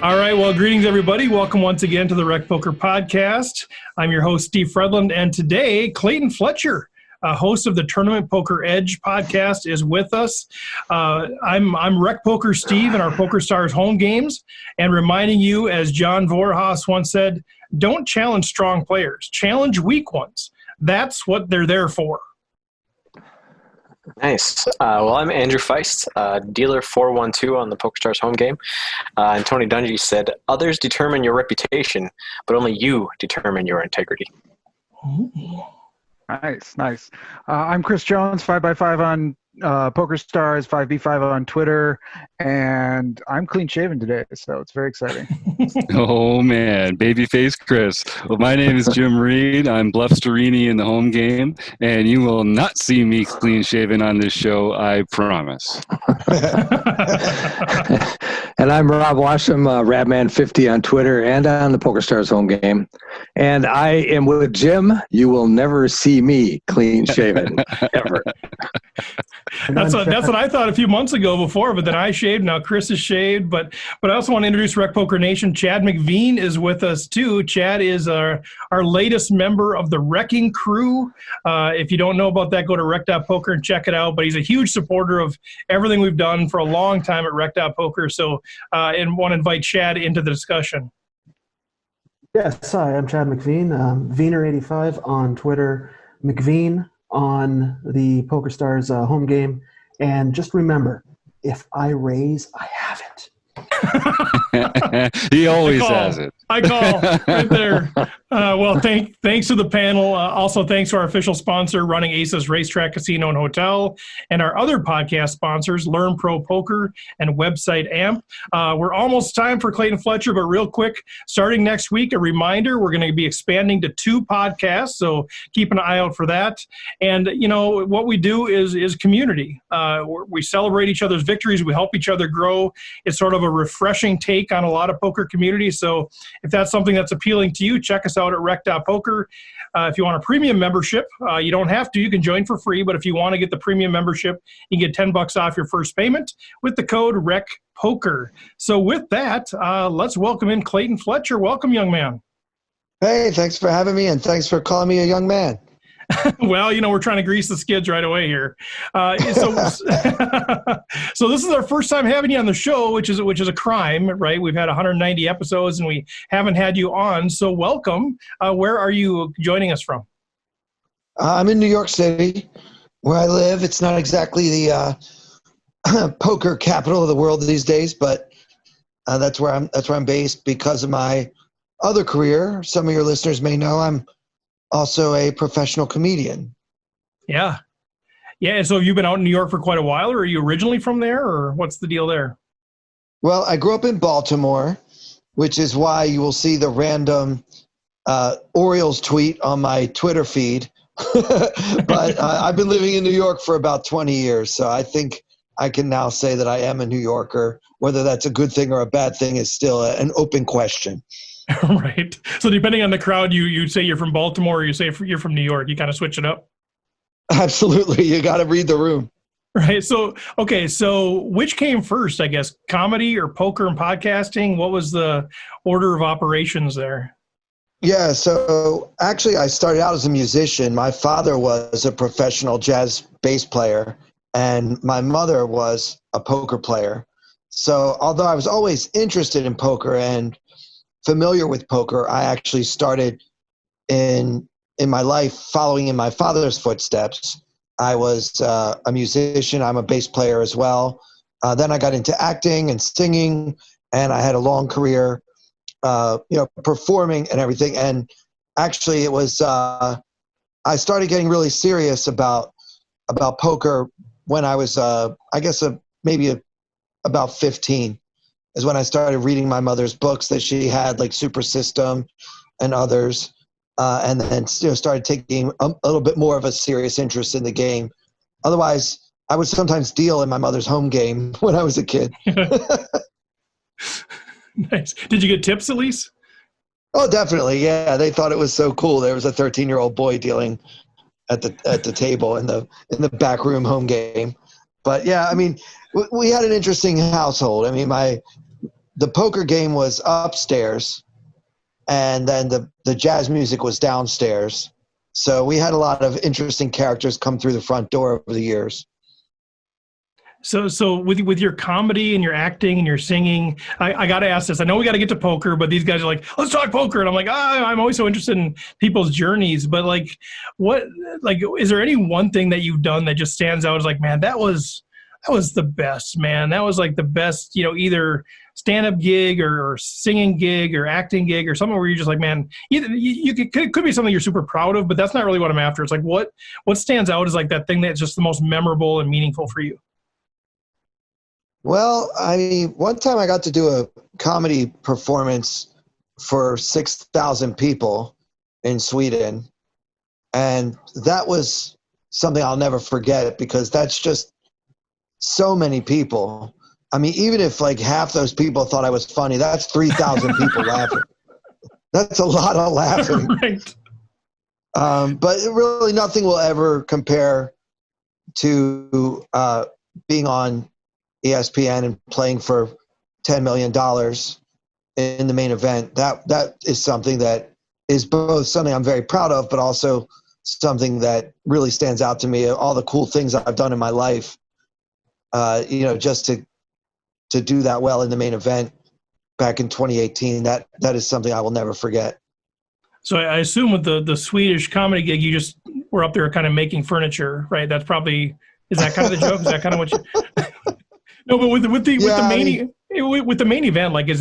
All right. Well, greetings, everybody. Welcome once again to the Rec Poker Podcast. I'm your host, Steve Fredland, and today, Clayton Fletcher, host of the Tournament Poker Edge podcast, is with us. I'm Rec Poker Steve in our Poker Stars home games, and reminding you, as John Vorhaus once said, don't challenge strong players, challenge weak ones. That's what they're there for. Nice. Well, I'm Andrew Feist, dealer 412 on the PokerStars home game. And Tony Dungy said, others determine your reputation, but only you determine your integrity. Ooh. Nice. I'm Chris Jones, 5x5 on PokerStars, 5b5 on Twitter, and I'm clean shaven today, so it's very exciting. Oh, man. Babyface Chris. Well, my name is Jim Reed. I'm Bluffsterini in the home game, and you will not see me clean shaven on this show, I promise. And I'm Rob Washam, Radman50 on Twitter and on the PokerStars home game. And I am with Jim. You will never see me clean shaven, ever. That's what I thought a few months ago before, but then I shaved. Now Chris is shaved. But I also want to introduce Rec Poker Nation. Chad McVean is with us too. Chad is our latest member of the Wrecking Crew. If you don't know about that, go to rec.poker and check it out. But he's a huge supporter of everything we've done for a long time at rec.poker. So and want to invite Chad into the discussion. Yes, hi, I'm Chad McVean, Veener85 on Twitter, McVean on the PokerStars home game. And just remember, if I raise, I have it. He always has it. I call right there. Well, thanks to the panel. Also, thanks to our official sponsor, Running Aces Racetrack Casino and Hotel, and our other podcast sponsors, Learn Pro Poker and Website AMP. We're almost time for Clayton Fletcher, but real quick, starting next week, a reminder, we're going to be expanding to 2 podcasts, so keep an eye out for that. And, you know, what we do is community. We celebrate each other's victories. We help each other grow. It's sort of a refreshing take on a lot of poker communities. So if that's something that's appealing to you, check us out at rec.poker. If you want a premium membership, you don't have to. You can join for free. But if you want to get the premium membership, you can get $10 off your first payment with the code RECPOKER. So with that, let's welcome in Clayton Fletcher. Welcome, young man. Hey, thanks for having me, and thanks for calling me a young man. Well, you know, we're trying to grease the skids right away here. So this is our first time having you on the show, which is a crime, right? We've had 190 episodes and we haven't had you on. So welcome. Where are you joining us from? I'm in New York City, where I live. It's not exactly the poker capital of the world these days, but that's where I'm based because of my other career. Some of your listeners may know I'm also a professional comedian. Yeah. And so have you been out in New York for quite a while, or are you originally from there, or what's the deal there? Well, I grew up in Baltimore, which is why you will see the random Orioles tweet on my Twitter feed. But I've been living in New York for about 20 years, so I think I can now say that I am a New Yorker. Whether that's a good thing or a bad thing is still an open question. Right. So depending on the crowd, you say you're from Baltimore, or you say you're from New York. You kind of switch it up. Absolutely. You got to read the room. Right. So, okay. So which came first, I guess, comedy or poker and podcasting? What was the order of operations there? Yeah. So actually, I started out as a musician. My father was a professional jazz bass player, and my mother was a poker player. So although I was always interested in poker and familiar with poker, I actually started in my life following in my father's footsteps. I was a musician. I'm a bass player as well. Then I got into acting and singing, and I had a long career, performing and everything. And actually, it was I started getting really serious about poker when I was, about 15. Is when I started reading my mother's books that she had, like Super System and others, and then started taking a little bit more of a serious interest in the game. Otherwise, I would sometimes deal in my mother's home game when I was a kid. Nice. Did you get tips at least? Oh, definitely. Yeah, they thought it was so cool. There was a 13-year-old boy dealing at the table in the back room home game. But yeah, I mean, we had an interesting household. I mean, the poker game was upstairs, and then the jazz music was downstairs. So we had a lot of interesting characters come through the front door over the years. So with your comedy and your acting and your singing, I got to ask this. I know we got to get to poker, but these guys are like, let's talk poker. And I'm like, I'm always so interested in people's journeys. But is there any one thing that you've done that just stands out as like, man, that was the best, man. That was like the best, either stand-up gig or singing gig or acting gig or something where you're just like, man, it could be something you're super proud of, but that's not really what I'm after. It's like, what stands out is like that thing that's just the most memorable and meaningful for you. Well, one time I got to do a comedy performance for 6,000 people in Sweden. And that was something I'll never forget because that's just so many people. I mean, even if like half those people thought I was funny, that's 3,000 people laughing. That's a lot of laughing. Right. But really nothing will ever compare to being on ESPN and playing for $10 million in the main event. That is something that is both something I'm very proud of, but also something that really stands out to me. All the cool things I've done in my life, just to do that well in the main event back in 2018, that is something I will never forget. So I assume with the Swedish comedy gig, you just were up there kind of making furniture, right? Is that kind of the joke? Is that kind of what you? No, but with the main event, like, was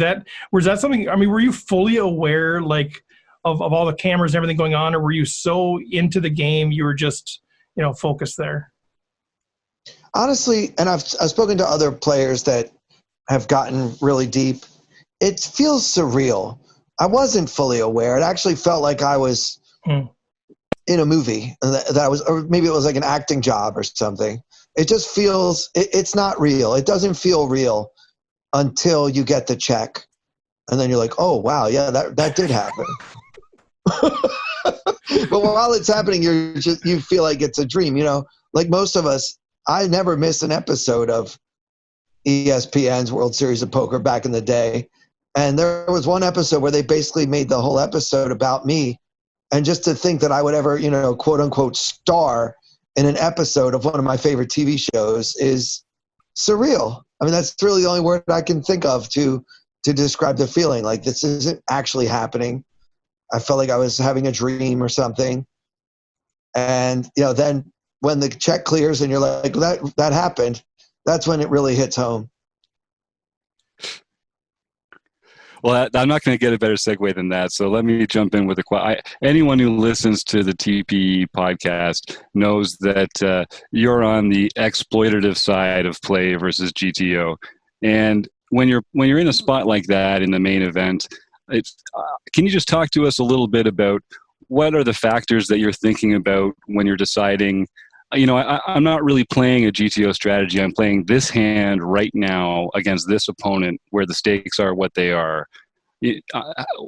that something? I mean, were you fully aware, like, of all the cameras and everything going on, or were you so into the game you were just, focused there? Honestly, and I've spoken to other players that have gotten really deep. It feels surreal. I wasn't fully aware. It actually felt like I was in a movie, and that I was, or maybe it was like an acting job or something. It just feels, it's not real. It doesn't feel real until you get the check. And then you're like, oh, wow, yeah, that did happen. But while it's happening, you feel like it's a dream, like most of us. I never missed an episode of ESPN's World Series of Poker back in the day. And there was one episode where they basically made the whole episode about me. And just to think that I would ever, quote unquote, star in an episode of one of my favorite TV shows is surreal. I mean, that's really the only word I can think of to describe the feeling. Like, this isn't actually happening. I felt like I was having a dream or something. And, then when the check clears and you're like, that happened, that's when it really hits home. Well, I'm not going to get a better segue than that. So let me jump in with anyone who listens to the TPE podcast knows that you're on the exploitative side of play versus GTO. And when you're in a spot like that in the main event, can you just talk to us a little bit about what are the factors that you're thinking about when you're deciding, I'm not really playing a GTO strategy. I'm playing this hand right now against this opponent where the stakes are what they are.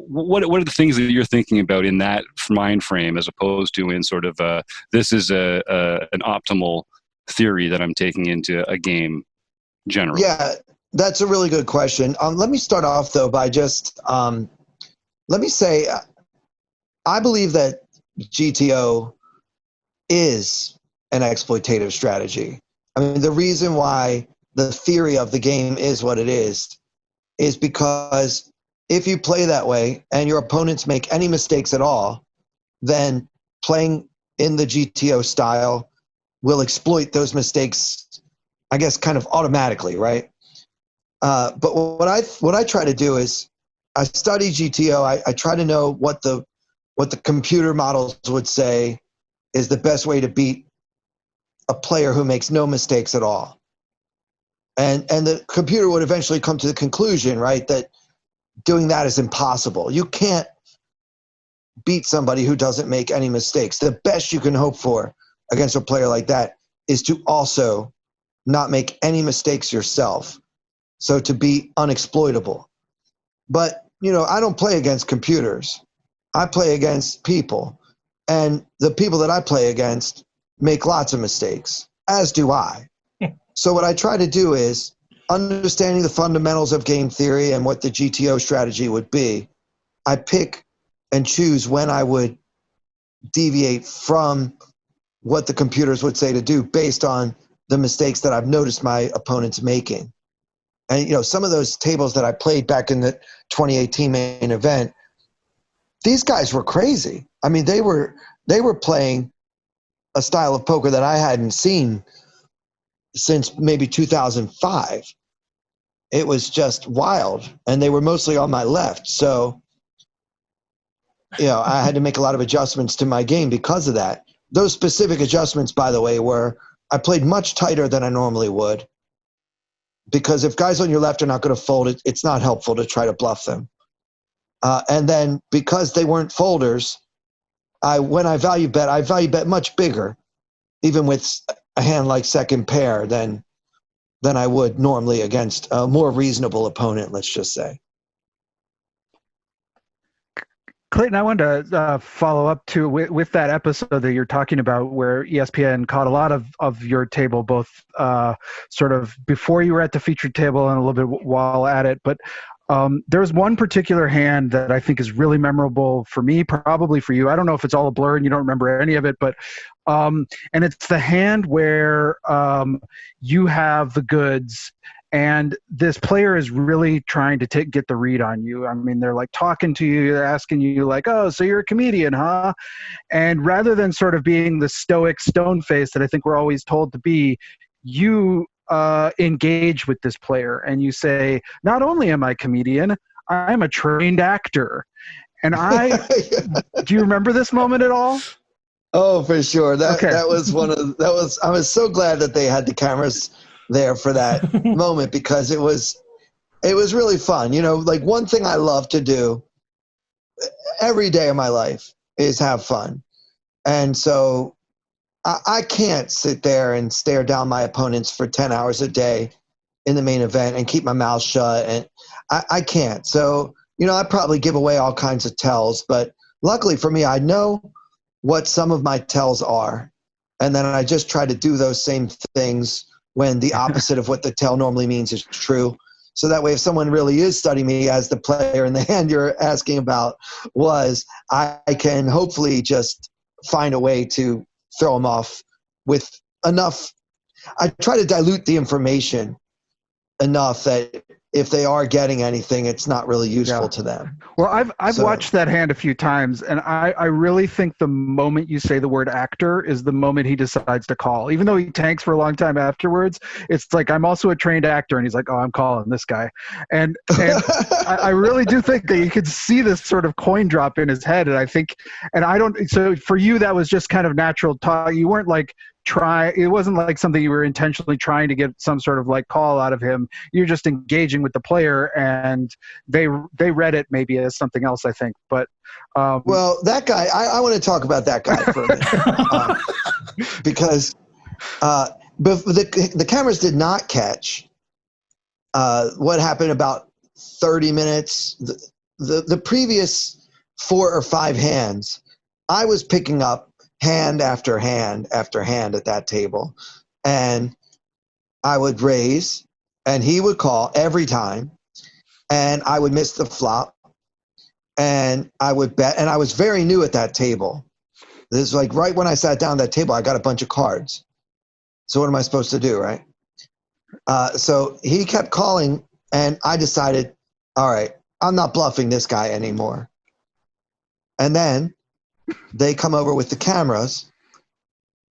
What are the things that you're thinking about in that mind frame as opposed to in sort of this is an optimal theory that I'm taking into a game generally? Yeah, that's a really good question. Let me start off, though, by just let me say I believe that GTO is an exploitative strategy. I mean, the reason why the theory of the game is what it is because if you play that way and your opponents make any mistakes at all, then playing in the GTO style will exploit those mistakes, I guess, kind of automatically, right? But what I try to do is I study GTO. I try to know what the computer models would say is the best way to beat a player who makes no mistakes at all. And the computer would eventually come to the conclusion, right, that doing that is impossible. You can't beat somebody who doesn't make any mistakes. The best you can hope for against a player like that is to also not make any mistakes yourself. So to be unexploitable. But, I don't play against computers. I play against people. And the people that I play against make lots of mistakes, as do I. So what I try to do is understanding the fundamentals of game theory and what the GTO strategy would be, I pick and choose when I would deviate from what the computers would say to do based on the mistakes that I've noticed my opponents making. And, you know, some of those tables that I played back in the 2018 main event, these guys were crazy. I mean, they were playing a style of poker that I hadn't seen since maybe 2005. It was just wild, and they were mostly on my left. So, you know, I had to make a lot of adjustments to my game because of that. Those specific adjustments, by the way, were I played much tighter than I normally would, because if guys on your left are not going to fold it, it's not helpful to try to bluff them. And then because they weren't folders, when I value bet much bigger, even with a hand like second pair than I would normally against a more reasonable opponent, let's just say. Clayton, I wanted to follow up too with that episode that you're talking about where ESPN caught a lot of your table, both sort of before you were at the featured table and a little bit while at it. But there was one particular hand that I think is really memorable for me, probably for you. I don't know if it's all a blur and you don't remember any of it, but and it's the hand where you have the goods and this player is really trying to get the read on you. I mean, they're like talking to you, they're asking you like, oh, so you're a comedian, huh? And rather than sort of being the stoic stone face that I think we're always told to be, you engage with this player and you say, not only am I a comedian, I'm a trained actor. And do you remember this moment at all? Oh, for sure. That was I was so glad that they had the cameras there for that moment, because it was really fun. You know, like one thing I love to do every day of my life is have fun. And so I can't sit there and stare down my opponents for 10 hours a day in the main event and keep my mouth shut. And I can't. So, you know, I probably give away all kinds of tells, but luckily for me, I know what some of my tells are. And then I just try to do those same things when the opposite of what the tell normally means is true. So that way, if someone really is studying me as the player in the hand you're asking about was, I can hopefully just find a way to throw them off with enough. I try to dilute the information enough that if they are getting anything, it's not really useful to them. Well, I've watched that hand a few times, and I really think the moment you say the word actor is the moment he decides to call. Even though he tanks for a long time afterwards, it's like, I'm also a trained actor, and he's like, oh, I'm calling this guy. And I really do think that you could see this sort of coin drop in his head, and I think, so for you, that was just kind of natural talk. You weren't like, it wasn't like something you were intentionally trying to get some sort of like call out of him. You're just engaging with the player, and they read it maybe as something else, I think. But well, that guy, I want to talk about that guy for a minute, because the cameras did not catch what happened about 30 minutes. The previous 4 or 5 hands, I was picking up hand after hand after hand at that table, and I would raise and he would call every time, and I would miss the flop, and I would bet. And I was very new at that table. This is like right when I sat down at that table, I got a bunch of cards. So what am I supposed to do, right? So he kept calling, and I decided, all right, I'm not bluffing this guy anymore. And then they come over with the cameras,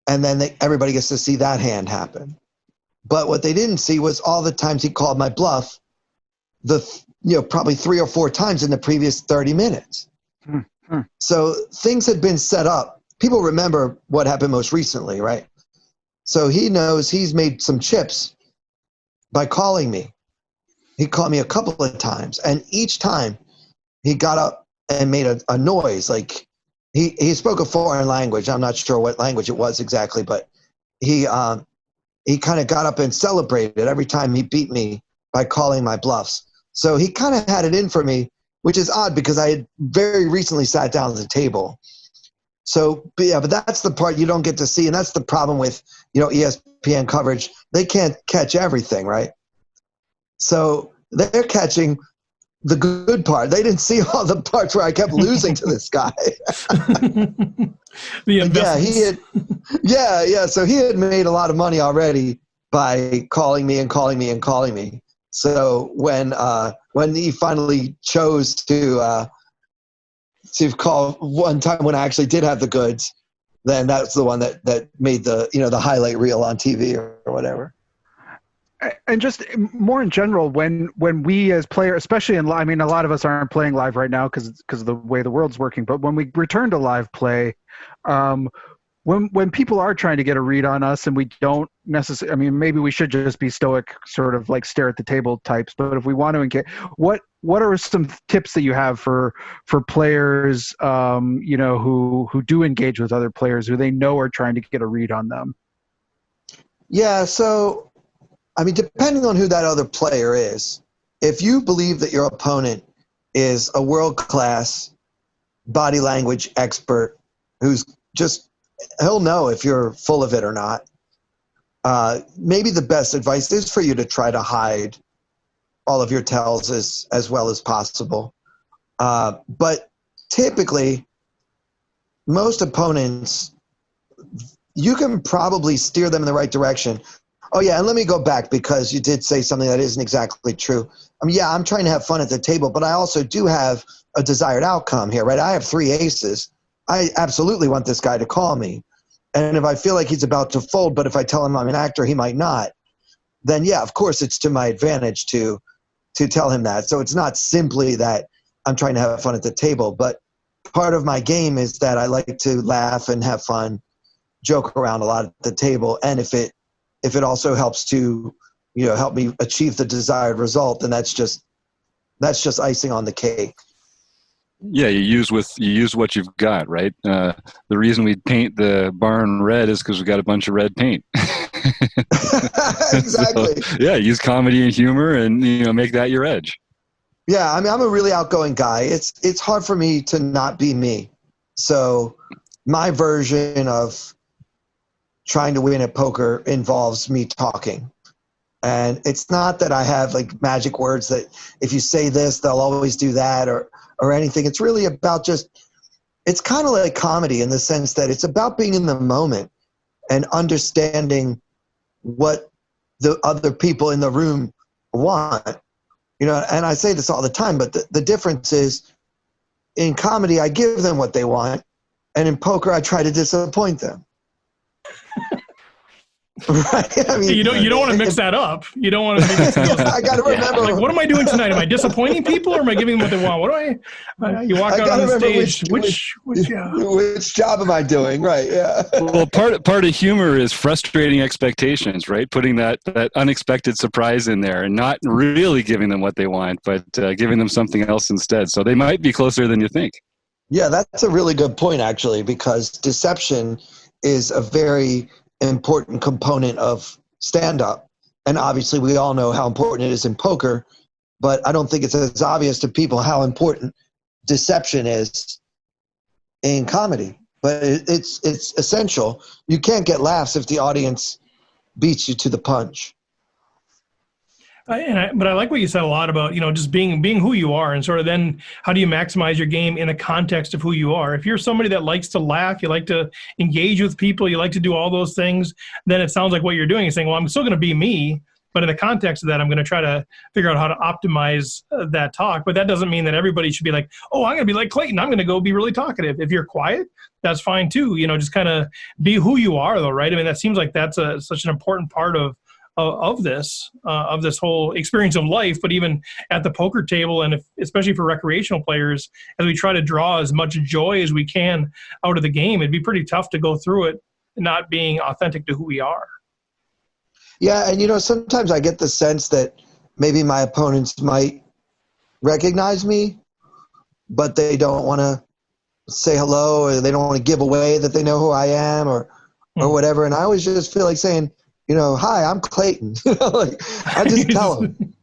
and then everybody gets to see that hand happen. But what they didn't see was all the times he called my bluff, probably 3 or 4 times in the previous 30 minutes. Mm-hmm. So things had been set up. People remember what happened most recently, right? So he knows he's made some chips by calling me. He called me a couple of times, and each time he got up and made a noise, like he spoke a foreign language. I'm not sure what language it was exactly, but he kind of got up and celebrated every time he beat me by calling my bluffs. So he kind of had it in for me, which is odd because I had very recently sat down at the table. So, but that's the part you don't get to see, and that's the problem with ESPN coverage. They can't catch everything, right? So they're catching the good part. They didn't see all the parts where I kept losing to this guy. The investments. So he had made a lot of money already by calling me and calling me and calling me. So when he finally chose to call one time when I actually did have the goods, then that's the one that made the highlight reel on TV or whatever. And just more in general, when we as players, especially a lot of us aren't playing live right now because of the way the world's working. But when we return to live play, when people are trying to get a read on us and we don't necessarily, maybe we should just be stoic, sort of like stare at the table types. But if we want to engage, what are some tips that you have for players, who do engage with other players who they know are trying to get a read on them? Yeah. So, depending on who that other player is, if you believe that your opponent is a world-class body language expert who's he'll know if you're full of it or not. Maybe the best advice is for you to try to hide all of your tells as well as possible. But typically, most opponents, you can probably steer them in the right direction. Oh, yeah, and let me go back because you did say something that isn't exactly true. I'm trying to have fun at the table, but I also do have a desired outcome here, right? I have 3 aces. I absolutely want this guy to call me. And if I feel like he's about to fold, but if I tell him I'm an actor, he might not, then, yeah, of course it's to my advantage to tell him that. So it's not simply that I'm trying to have fun at the table, but part of my game is that I like to laugh and have fun, joke around a lot at the table, and if it also helps to, help me achieve the desired result, then that's just icing on the cake. Yeah, you use what you've got, right? The reason we paint the barn red is because we've got a bunch of red paint. Exactly. So, yeah, use comedy and humor, and make that your edge. Yeah, I'm a really outgoing guy. It's hard for me to not be me. So my version of trying to win at poker involves me talking. And it's not that I have like magic words that if you say this, they'll always do that or anything. It's really about it's kind of like comedy in the sense that it's about being in the moment and understanding what the other people in the room want. And I say this all the time, but the difference is in comedy, I give them what they want. And in poker, I try to disappoint them. Right? You don't want to mix that up. You don't want to mix those. I got to remember. Like, what am I doing tonight? Am I disappointing people or am I giving them what they want? What do you walk out on the stage. Which job am I doing? Right. Yeah. Well, part of humor is frustrating expectations, right? Putting that unexpected surprise in there and not really giving them what they want, but giving them something else instead. So they might be closer than you think. Yeah, that's a really good point, actually, because deception is a very important component of stand-up. And obviously we all know how important it is in poker, but I don't think it's as obvious to people how important deception is in comedy. But it's essential. You can't get laughs if the audience beats you to the punch. But I like what you said a lot about, just being who you are, and sort of then how do you maximize your game in the context of who you are. If you're somebody that likes to laugh, you like to engage with people, you like to do all those things, then it sounds like what you're doing is saying, well, I'm still going to be me, but in the context of that, I'm going to try to figure out how to optimize that talk. But that doesn't mean that everybody should be like, oh, I'm going to be like Clayton, I'm going to go be really talkative. If you're quiet, that's fine too. Just kind of be who you are though, right? That seems like that's such an important part of this whole experience of life, but even at the poker table, and especially for recreational players, as we try to draw as much joy as we can out of the game, it'd be pretty tough to go through it not being authentic to who we are. Yeah, and sometimes I get the sense that maybe my opponents might recognize me, but they don't want to say hello, or they don't want to give away that they know who I am, or whatever. And I always just feel like saying, hi, I'm Clayton. I just tell them,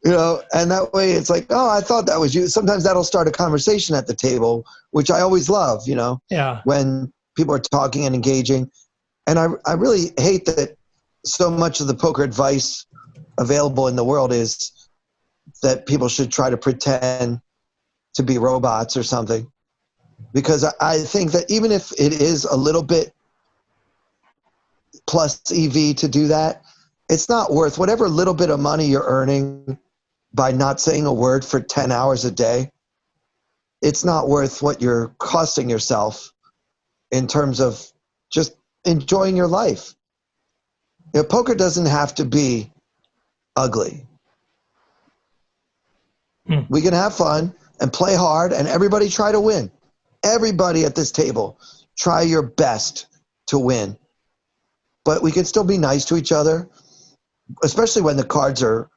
and that way it's like, oh, I thought that was you. Sometimes that'll start a conversation at the table, which I always love, yeah, when people are talking and engaging. And I really hate that so much of the poker advice available in the world is that people should try to pretend to be robots or something. Because I think that even if it is a little bit plus EV to do that, it's not worth whatever little bit of money you're earning by not saying a word for 10 hours a day. It's not worth what you're costing yourself in terms of just enjoying your life. You know, poker doesn't have to be ugly. We can have fun and play hard, and everybody try to win. Everybody at this table, try your best to win. But we can still be nice to each other, especially when the cards are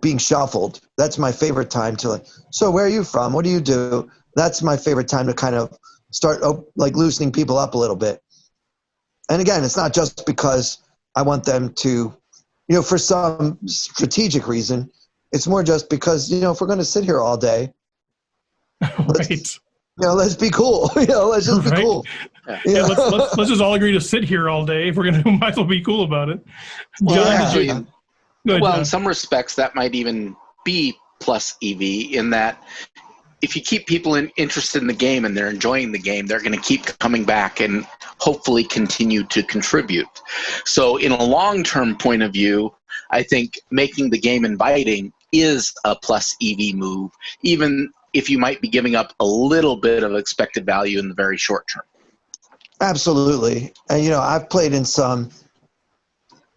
being shuffled. That's my favorite time to like, so where are you from? What do you do? That's my favorite time to kind of start like loosening people up a little bit. And again, it's not just because I want them to, you know, for some strategic reason. It's more just because, you know, if we're going to sit here all day, Right. you know, let's be cool. You know, let's just be Right. cool. Yeah, let's just all agree to sit here all day. If we're going to, might as well be cool about it. Well, John, actually, did you- Go ahead, well, John. in some respects, that might even be plus EV in that if you keep people interested in the game and they're enjoying the game, they're going to keep coming back and hopefully continue to contribute. So in a long-term point of view, I think making the game inviting is a plus EV move, even if you might be giving up a little bit of expected value in the very short term. Absolutely. And, you know, I've played in some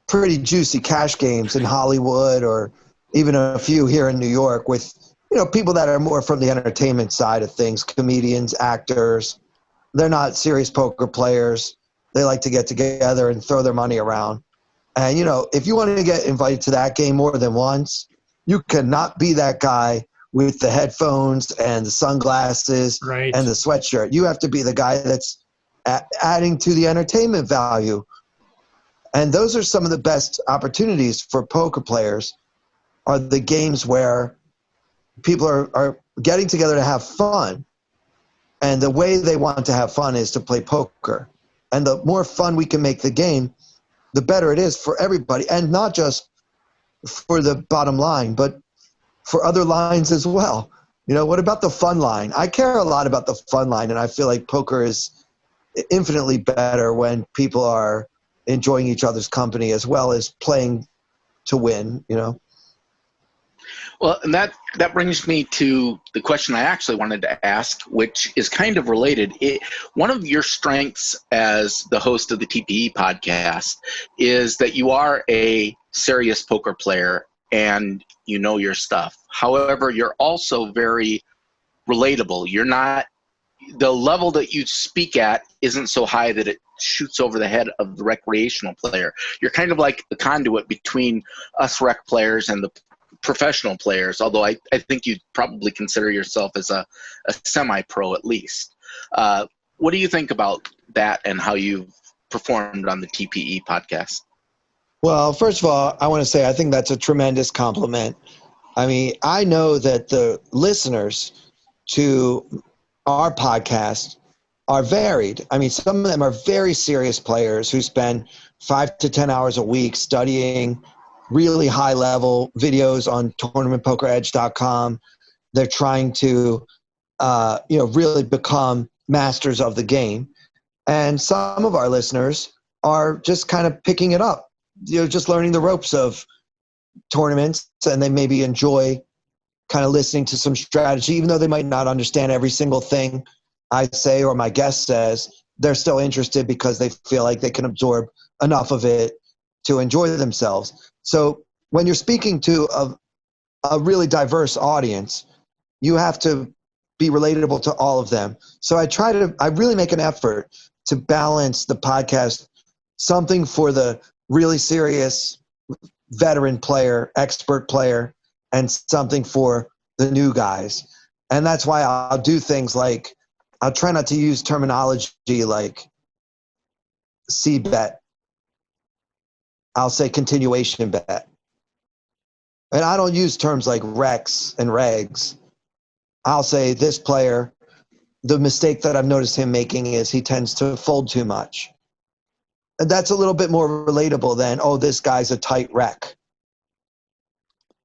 pretty juicy cash games in Hollywood or even a few here in New York with, you know, people that are more from the entertainment side of things, comedians, actors. They're not serious poker players. They like to get together and throw their money around. And, you know, if you want to get invited to that game more than once, you cannot be that guy with the headphones and the sunglasses Right. and the sweatshirt. You have to be the guy that's adding to the entertainment value. And those are some of the best opportunities for poker players, are the games where people are getting together to have fun. And the way they want to have fun is to play poker. And the more fun we can make the game, the better it is for everybody. And not just for the bottom line, but for other lines as well. You know, what about the fun line? I care a lot about the fun line, and I feel like poker is infinitely better when people are enjoying each other's company as well as playing to win, you know? Well, and that brings me to the question I actually wanted to ask, which is kind of related. One of your strengths as the host of the TPE podcast is that you are a serious poker player and you know your stuff. However, you're also very relatable. You're not – the level that you speak at isn't so high that it shoots over the head of the recreational player. You're kind of like the conduit between us rec players and the professional players, although I think you'd probably consider yourself as a semi-pro at least. What do you think about that and how you've performed on the TPE podcast? Well, first of all, I want to say I think that's a tremendous compliment. I mean, I know that the listeners to our podcast are varied. I mean, some of them are very serious players who spend 5 to 10 hours a week studying really high-level videos on tournamentpokeredge.com. They're trying to, really become masters of the game. And some of our listeners are just kind of picking it up, you know, just learning the ropes of tournaments, and they maybe enjoy kind of listening to some strategy, even though they might not understand every single thing I say or my guest says. They're still interested because they feel like they can absorb enough of it to enjoy themselves. So when you're speaking to a really diverse audience, you have to be relatable to all of them. So I really make an effort to balance the podcast, something for the really serious veteran player, expert player, and something for the new guys. And that's why I'll do things like, I'll try not to use terminology like C-bet. I'll say continuation bet. And I don't use terms like recs and regs. I'll say this player, the mistake that I've noticed him making is he tends to fold too much. And that's a little bit more relatable than, oh, this guy's a tight rec.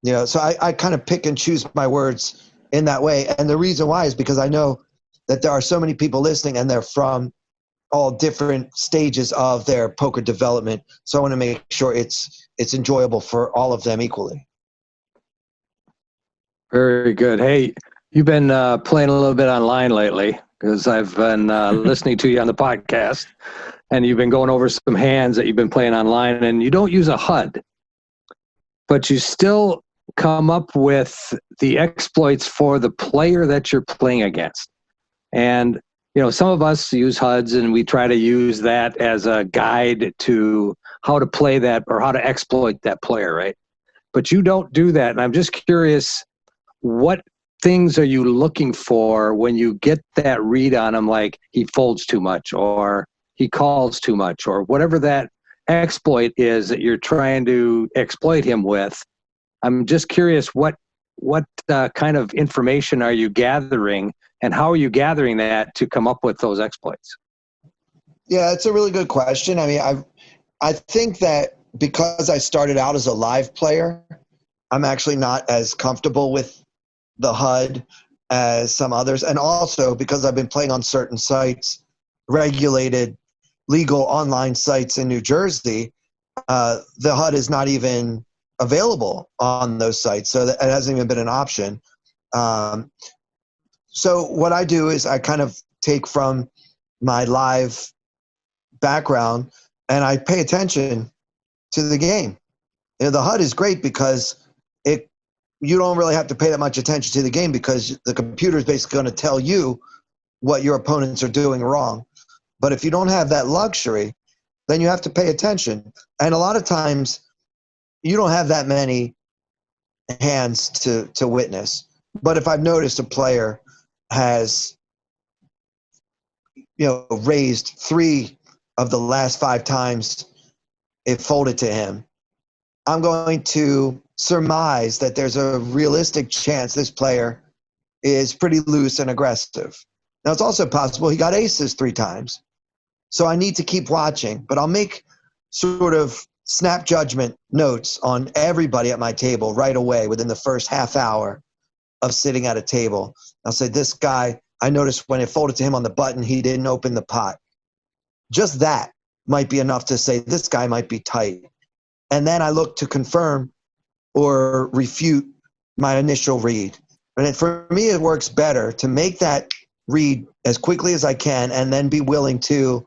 So I kind of pick and choose my words in that way. And the reason why is because I know that there are so many people listening and they're from all different stages of their poker development. So I want to make sure it's enjoyable for all of them equally. Very good. Hey, you've been playing a little bit online lately because I've been listening to you on the podcast, and you've been going over some hands that you've been playing online, and you don't use a HUD, but you still come up with the exploits for the player that you're playing against. And some of us use HUDs, and we try to use that as a guide to how to play that or how to exploit that player, right? But you don't do that. And I'm just curious, what things are you looking for when you get that read on him, like he folds too much or he calls too much or whatever that exploit is that you're trying to exploit him with? I'm just curious, what kind of information are you gathering, and how are you gathering that to come up with those exploits? Yeah, it's a really good question. I mean, I think that because I started out as a live player, I'm actually not as comfortable with the HUD as some others. And also because I've been playing on certain sites, regulated, legal online sites in New Jersey, the HUD is not even available on those sites. So that it hasn't even been an option. So what I do is I kind of take from my live background and I pay attention to the game. The HUD is great because you don't really have to pay that much attention to the game because the computer is basically going to tell you what your opponents are doing wrong. But if you don't have that luxury, then you have to pay attention. And a lot of times you don't have that many hands to witness. But if I've noticed a player has raised 3 of the last 5 times it folded to him, I'm going to surmise that there's a realistic chance this player is pretty loose and aggressive. Now, it's also possible he got aces 3 times. So I need to keep watching, but I'll make sort of snap judgment notes on everybody at my table right away within the first half hour of sitting at a table. I'll say, this guy, I noticed when it folded to him on the button, he didn't open the pot. Just that might be enough to say this guy might be tight. And then I look to confirm or refute my initial read. And for me, it works better to make that read as quickly as I can and then be willing to,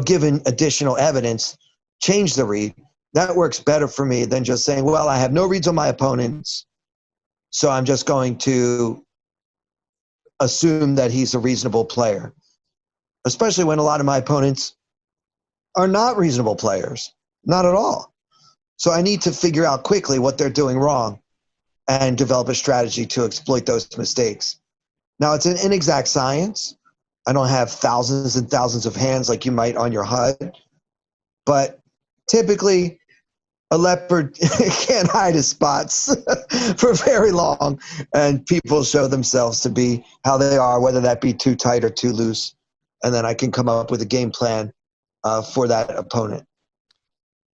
given additional evidence, change the read. That works better for me than just saying, well, I have no reads on my opponents, so I'm just going to assume that he's a reasonable player, especially when a lot of my opponents are not reasonable players, not at all. So I need to figure out quickly what they're doing wrong and develop a strategy to exploit those mistakes. Now, it's an inexact science. I don't have thousands and thousands of hands like you might on your HUD, but typically a leopard can't hide his spots for very long, and people show themselves to be how they are, whether that be too tight or too loose, and then I can come up with a game plan for that opponent.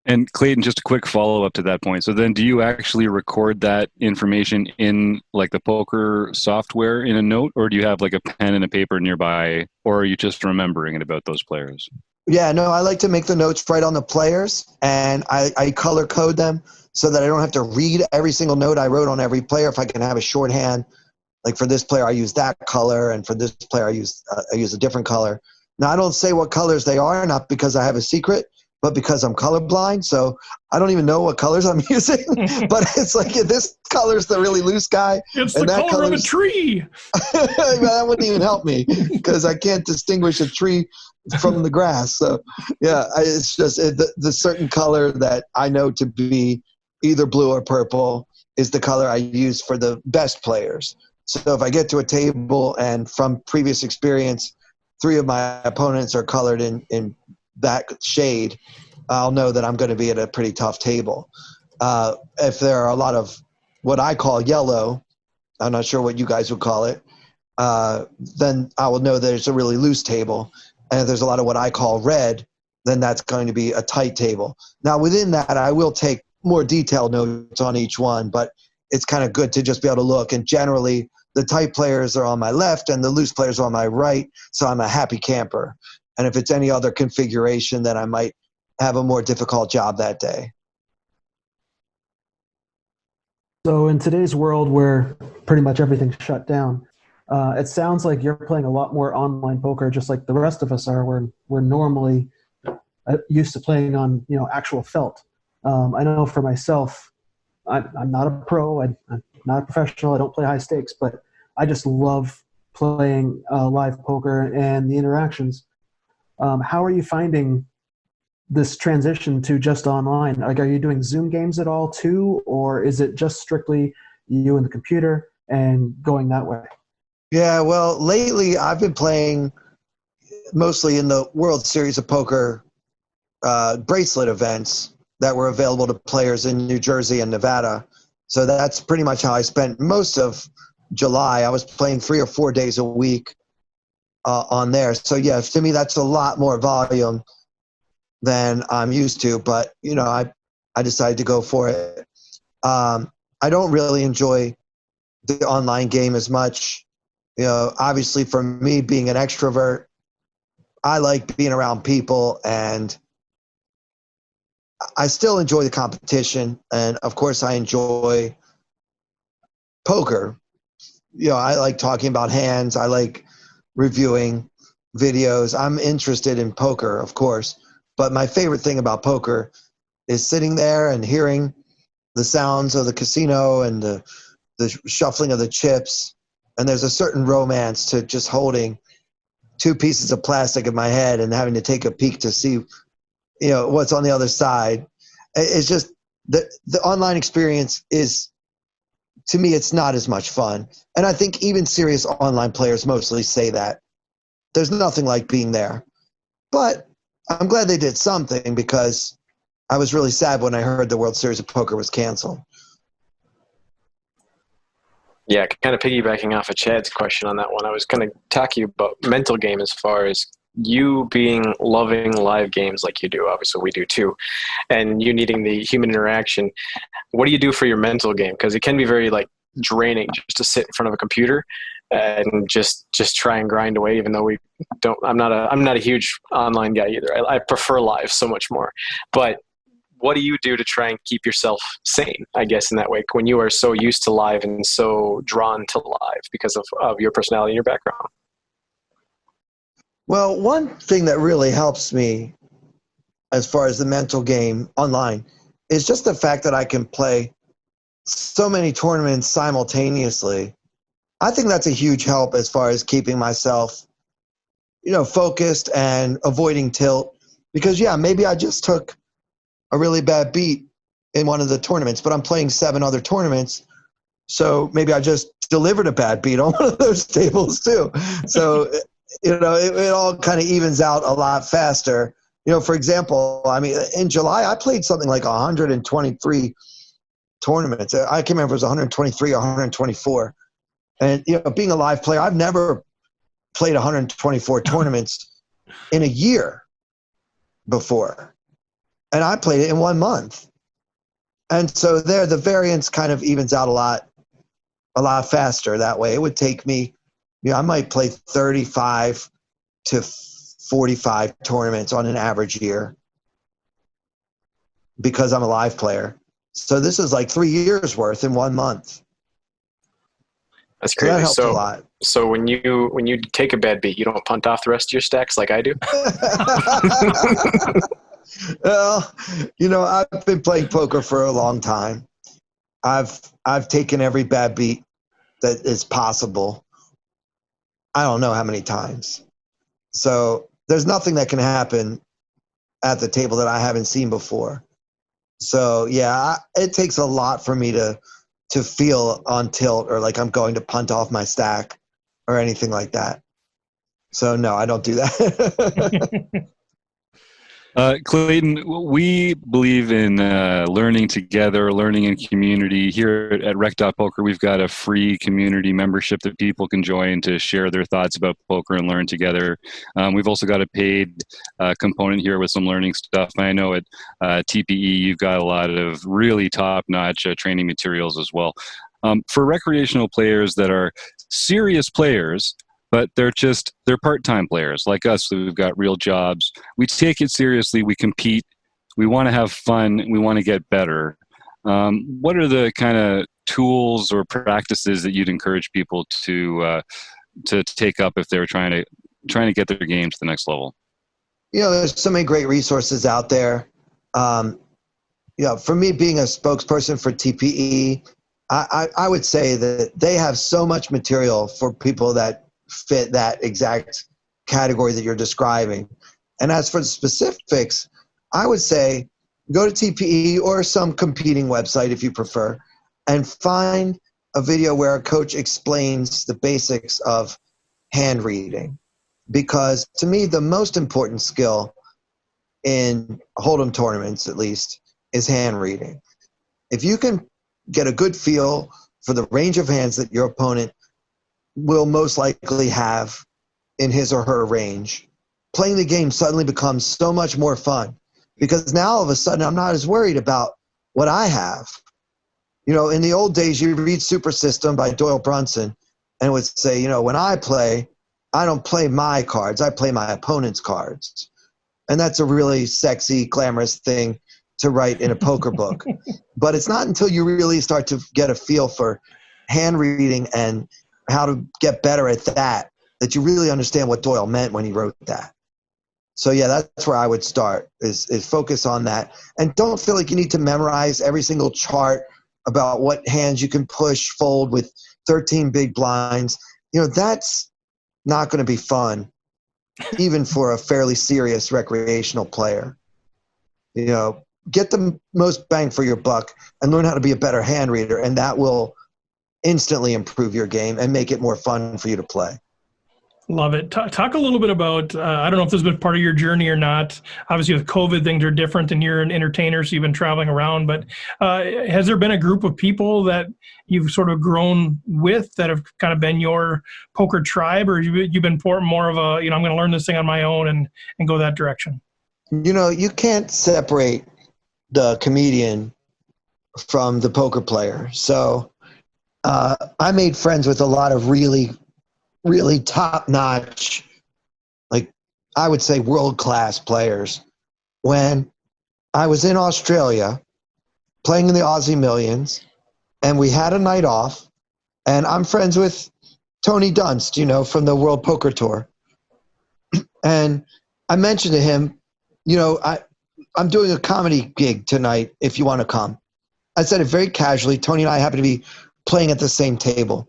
And Clayton, just a quick follow-up to that point. So then do you actually record that information in like the poker software in a note, or do you have like a pen and a paper nearby, or are you just remembering it about those players? Yeah, no, I like to make the notes right on the players, and I color code them so that I don't have to read every single note I wrote on every player. If I can have a shorthand, like for this player, I use that color, and for this player, I use a different color. Now, I don't say what colors they are, not because I have a secret, but because I'm colorblind, so I don't even know what colors I'm using. But it's like, this color's the really loose guy. It's the color of a tree. That wouldn't even help me because I can't distinguish a tree from the grass. So, yeah, it's just the certain color that I know to be either blue or purple is the color I use for the best players. So if I get to a table and from previous experience, 3 of my opponents are colored in that shade, I'll know that I'm going to be at a pretty tough table. If there are a lot of what I call yellow, I'm not sure what you guys would call it, then I will know that it's a really loose table. And if there's a lot of what I call red, then that's going to be a tight table. Now, within that, I will take more detailed notes on each one, but it's kind of good to just be able to look. And generally, the tight players are on my left and the loose players are on my right, so I'm a happy camper. And if it's any other configuration, then I might have a more difficult job that day. So in today's world where pretty much everything's shut down, it sounds like you're playing a lot more online poker, just like the rest of us are. We're normally used to playing on actual felt. I know for myself, I'm not a pro. I'm not a professional. I don't play high stakes, but I just love playing live poker and the interactions. How are you finding this transition to just online? Like, are you doing Zoom games at all too, or is it just strictly you and the computer and going that way? Yeah, well, lately I've been playing mostly in the World Series of Poker bracelet events that were available to players in New Jersey and Nevada. So that's pretty much how I spent most of July. I was playing 3 or 4 days a week on there. So yeah, to me that's a lot more volume than I'm used to, but I decided to go for it. I don't really enjoy the online game as much. Obviously for me being an extrovert, I like being around people, and I still enjoy the competition. And of course I enjoy poker. I like talking about hands. I like reviewing videos. I'm interested in poker, of course. But my favorite thing about poker is sitting there and hearing the sounds of the casino and the shuffling of the chips. And there's a certain romance to just holding 2 pieces of plastic in my head and having to take a peek to see, what's on the other side. It's just the online experience is, to me, it's not as much fun. And I think even serious online players mostly say that. There's nothing like being there. But I'm glad they did something, because I was really sad when I heard the World Series of Poker was canceled. Yeah, kind of piggybacking off of Chad's question on that one, I was going to talk to you about mental game as far as you being loving live games like you do. Obviously, we do too. And you needing the human interaction. What do you do for your mental game? Because it can be very draining just to sit in front of a computer and just try and grind away, even though I'm not a huge online guy either. I prefer live so much more. But what do you do to try and keep yourself sane, I guess, in that way, when you are so used to live and so drawn to live because of your personality and your background? Well, one thing that really helps me as far as the mental game online is just the fact that I can play so many tournaments simultaneously. I think that's a huge help as far as keeping myself, focused and avoiding tilt. Because, yeah, maybe I just took a really bad beat in one of the tournaments, but I'm playing 7 other tournaments. So maybe I just delivered a bad beat on one of those tables too. So, it all kind of evens out a lot faster. For example, in July, I played something like 123 tournaments. I can't remember if it was 123 or 124. And, being a live player, I've never played 124 tournaments in a year before. And I played it in 1 month. And so the variance kind of evens out a lot faster that way. It would take me, I might play 35 to 45 tournaments on an average year because I'm a live player. So this is like 3 years worth in 1 month. That's crazy. So that helps a lot. So when you take a bad beat, you don't punt off the rest of your stacks like I do? Well, I've been playing poker for a long time. I've taken every bad beat that is possible. I don't know how many times. So there's nothing that can happen at the table that I haven't seen before. So yeah, it takes a lot for me to feel on tilt or like I'm going to punt off my stack or anything like that. So no, I don't do that. Clayton, we believe in learning together, learning in community. Here at Rec.Poker, we've got a free community membership that people can join to share their thoughts about poker and learn together. We've also got a paid component here with some learning stuff. I know at TPE, you've got a lot of really top-notch training materials as well. For recreational players that are serious players, but they're part-time players like us. We've got real jobs. We take it seriously. We compete. We want to have fun. We want to get better. What are the kind of tools or practices that you'd encourage people to take up if they're trying to get their game to the next level? There's so many great resources out there. For me, being a spokesperson for TPE, I would say that they have so much material for people that fit that exact category that you're describing. And as for the specifics, I would say go to TPE or some competing website if you prefer, and find a video where a coach explains the basics of hand reading. Because to me, the most important skill in Hold'em tournaments, at least, is hand reading. If you can get a good feel for the range of hands that your opponent will most likely have in his or her range, playing the game suddenly becomes so much more fun, because now all of a sudden I'm not as worried about what I have. In the old days, you read Super System by Doyle Brunson and it would say, when I play, I don't play my cards, I play my opponent's cards. And that's a really sexy, glamorous thing to write in a poker book. But it's not until you really start to get a feel for hand reading and how to get better at that you really understand what Doyle meant when he wrote that. So yeah, that's where I would start, is focus on that. And don't feel like you need to memorize every single chart about what hands you can push, fold with 13 big blinds. That's not going to be fun, even for a fairly serious recreational player. Get the most bang for your buck and learn how to be a better hand reader, and that will instantly improve your game and make it more fun for you to play. Love it. Talk a little bit about, I don't know if this has been part of your journey or not. Obviously with COVID, things are different and you're an entertainer, so you've been traveling around, but has there been a group of people that you've sort of grown with that have kind of been your poker tribe, or you've been more of a, I'm going to learn this thing on my own and go that direction? You can't separate the comedian from the poker player. So I made friends with a lot of really, really top-notch, like I would say world-class players when I was in Australia playing in the Aussie Millions, and we had a night off, and I'm friends with Tony Dunst, from the World Poker Tour. And I mentioned to him, I'm doing a comedy gig tonight if you want to come. I said it very casually. Tony and I happen to be playing at the same table.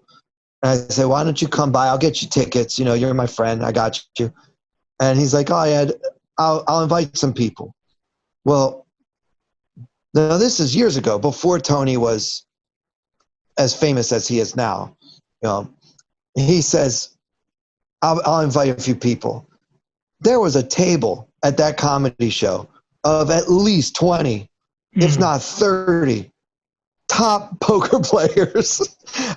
And I said, why don't you come by? I'll get you tickets. You're my friend. I got you. And he's like, oh, yeah, I'll invite some people. Well, now this is years ago, before Tony was as famous as he is now. He says, I'll invite a few people. There was a table at that comedy show of at least 20, if not 30 top poker players.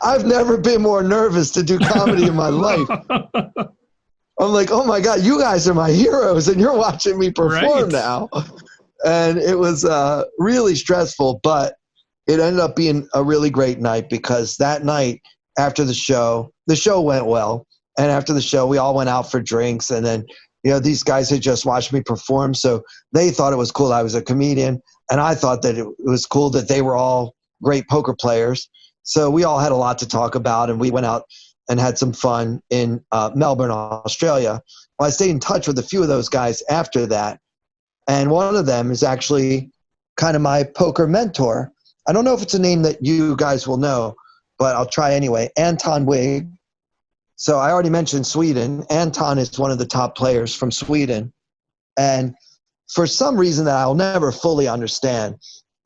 I've never been more nervous to do comedy in my life. I'm like, oh my God, you guys are my heroes and you're watching me perform now. And it was really stressful, but it ended up being a really great night, because that night after the show went well. And after the show, we all went out for drinks, and then these guys had just watched me perform, so they thought it was cool I was a comedian, and I thought that it was cool that they were all great poker players. So we all had a lot to talk about, and we went out and had some fun in Melbourne, Australia. Well, I stayed in touch with a few of those guys after that, and one of them is actually kind of my poker mentor. I don't know if it's a name that you guys will know, but I'll try anyway. Anton Wig. So I already mentioned Sweden. Anton is one of the top players from Sweden. And for some reason that I'll never fully understand,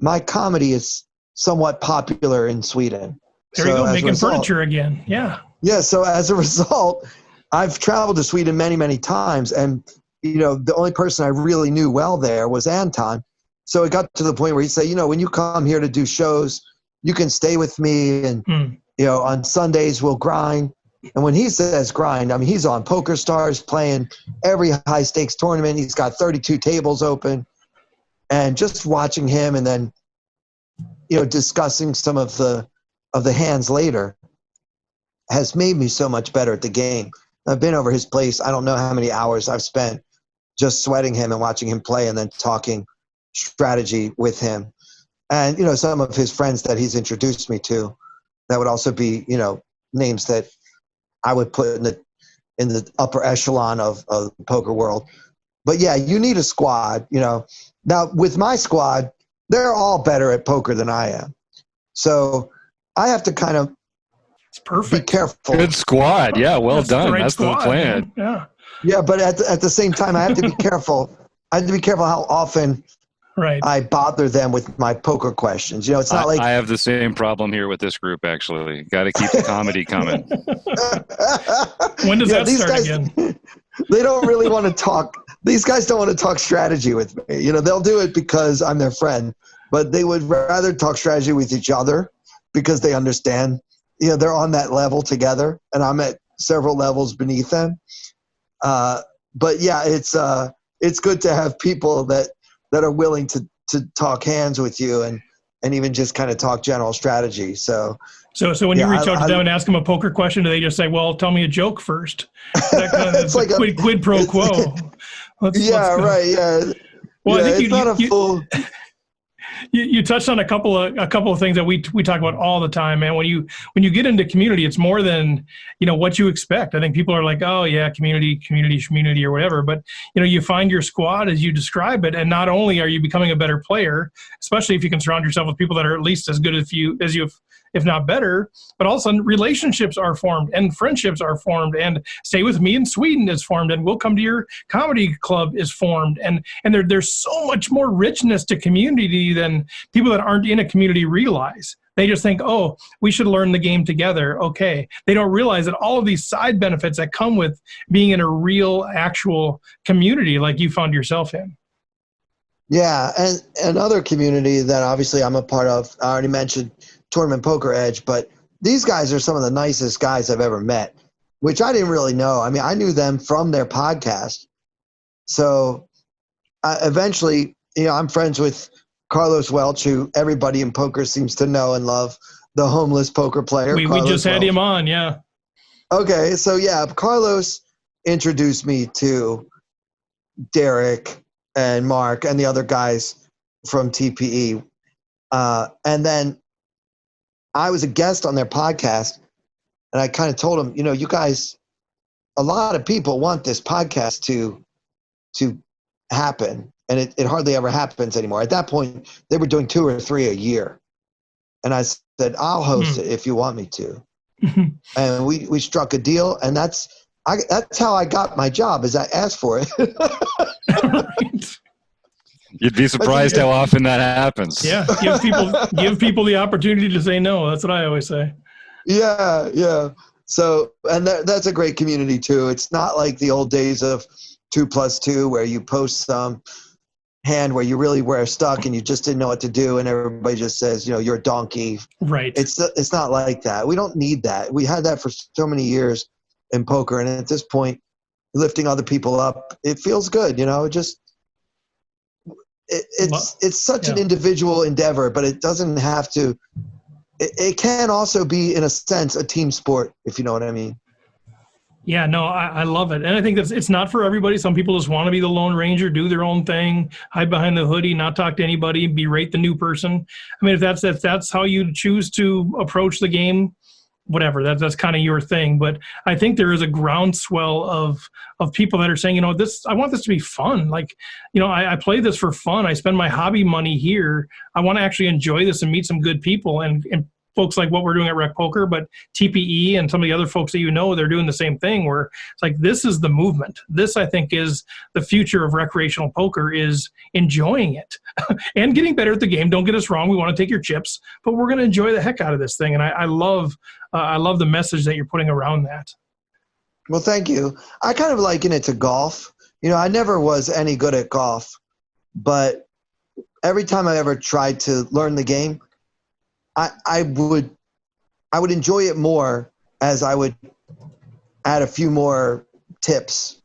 my comedy is somewhat popular in Sweden. There you go, making furniture again. Yeah. Yeah, so as a result, I've traveled to Sweden many, many times. And, the only person I really knew well there was Anton. So it got to the point where he'd say, when you come here to do shows, you can stay with me. And, on Sundays we'll grind. And when he says grind, I mean, he's on Poker Stars playing every high stakes tournament. He's got 32 tables open, and just watching him and then, discussing some of the of the hands later has made me so much better at the game. I've been over his place. I don't know how many hours I've spent just sweating him and watching him play and then talking strategy with him. And, some of his friends that he's introduced me to, that would also be, names that I would put in the upper echelon of the poker world. But yeah, you need a squad, Now with my squad, they're all better at poker than I am. So I have to kind of be careful. Good squad. Yeah, well That's done. the right That's squad, the plan. man. Yeah. Yeah, but at the same time, I have to be careful. I have to be careful how often I bother them with my poker questions. It's not like I have the same problem here with this group. Actually, got to keep the comedy coming. When does that start guys, again? They don't really want to talk. These guys don't want to talk strategy with me. They'll do it because I'm their friend, but they would rather talk strategy with each other because they understand. They're on that level together, and I'm at several levels beneath them. But yeah, it's good to have people that are willing to talk hands with you and even just kind of talk general strategy. So when you reach out to them and ask them a poker question, do they just say, "Well, tell me a joke first"? That kind of, it's like a quid pro quo. Let's right. Yeah. Well, yeah, I think it's not a full. You touched on a couple of things that we talk about all the time, man. When you get into community, it's more than what you expect. I think people are like, oh yeah, community or whatever. But you find your squad as you describe it, and not only are you becoming a better player, especially if you can surround yourself with people that are at least as good as you, if not better, but all of a sudden relationships are formed and friendships are formed, and Stay With Me in Sweden is formed, and We'll Come to Your Comedy Club is formed, and there's so much more richness to community than people that aren't in a community realize. They just think, oh, we should learn the game together. Okay. They don't realize that all of these side benefits that come with being in a real, actual community like you found yourself in. Yeah, and another community that obviously I'm a part of, I already mentioned Tournament Poker Edge, but these guys are some of the nicest guys I've ever met, which I didn't really know. I mean, I knew them from their podcast. So eventually, I'm friends with Carlos Welch, who everybody in poker seems to know and love, the homeless poker player. We just had him on, yeah. Okay, so yeah, Carlos introduced me to Derek and Mark and the other guys from TPE. And then I was a guest on their podcast, and I kind of told them, you guys, a lot of people want this podcast to happen, and it hardly ever happens anymore. At that point, they were doing 2 or 3 a year. And I said, I'll host it if you want me to. And we struck a deal, and that's how I got my job, is I asked for it. Right. You'd be surprised how often that happens. Yeah, give people the opportunity to say no. That's what I always say. Yeah. So, and that's a great community too. It's not like the old days of 2+2 where you post some hand where you really were stuck and you just didn't know what to do, and everybody just says, you're a donkey. Right. It's not like that. We don't need that. We had that for so many years in poker, and at this point, lifting other people up, it feels good. It's such an individual endeavor, but it doesn't have to. It can also be, in a sense, a team sport, if you know what I mean. Yeah, no, I love it. And I think it's not for everybody. Some people just want to be the Lone Ranger, do their own thing, hide behind the hoodie, not talk to anybody, berate the new person. I mean, if that's how you choose to approach the game, whatever, that's kind of your thing. But I think there is a groundswell of people that are saying, I want this to be fun. Like, I play this for fun. I spend my hobby money here. I want to actually enjoy this and meet some good people and folks like what we're doing at Rec Poker, but TPE and some of the other folks that they're doing the same thing, where it's like, this is the movement. This, I think, is the future of recreational poker, is enjoying it and getting better at the game. Don't get us wrong. We want to take your chips, but we're going to enjoy the heck out of this thing. And I love the message that you're putting around that. Well, thank you. I kind of liken it to golf. I never was any good at golf, but every time I ever tried to learn the game, I would enjoy it more as I would add a few more tips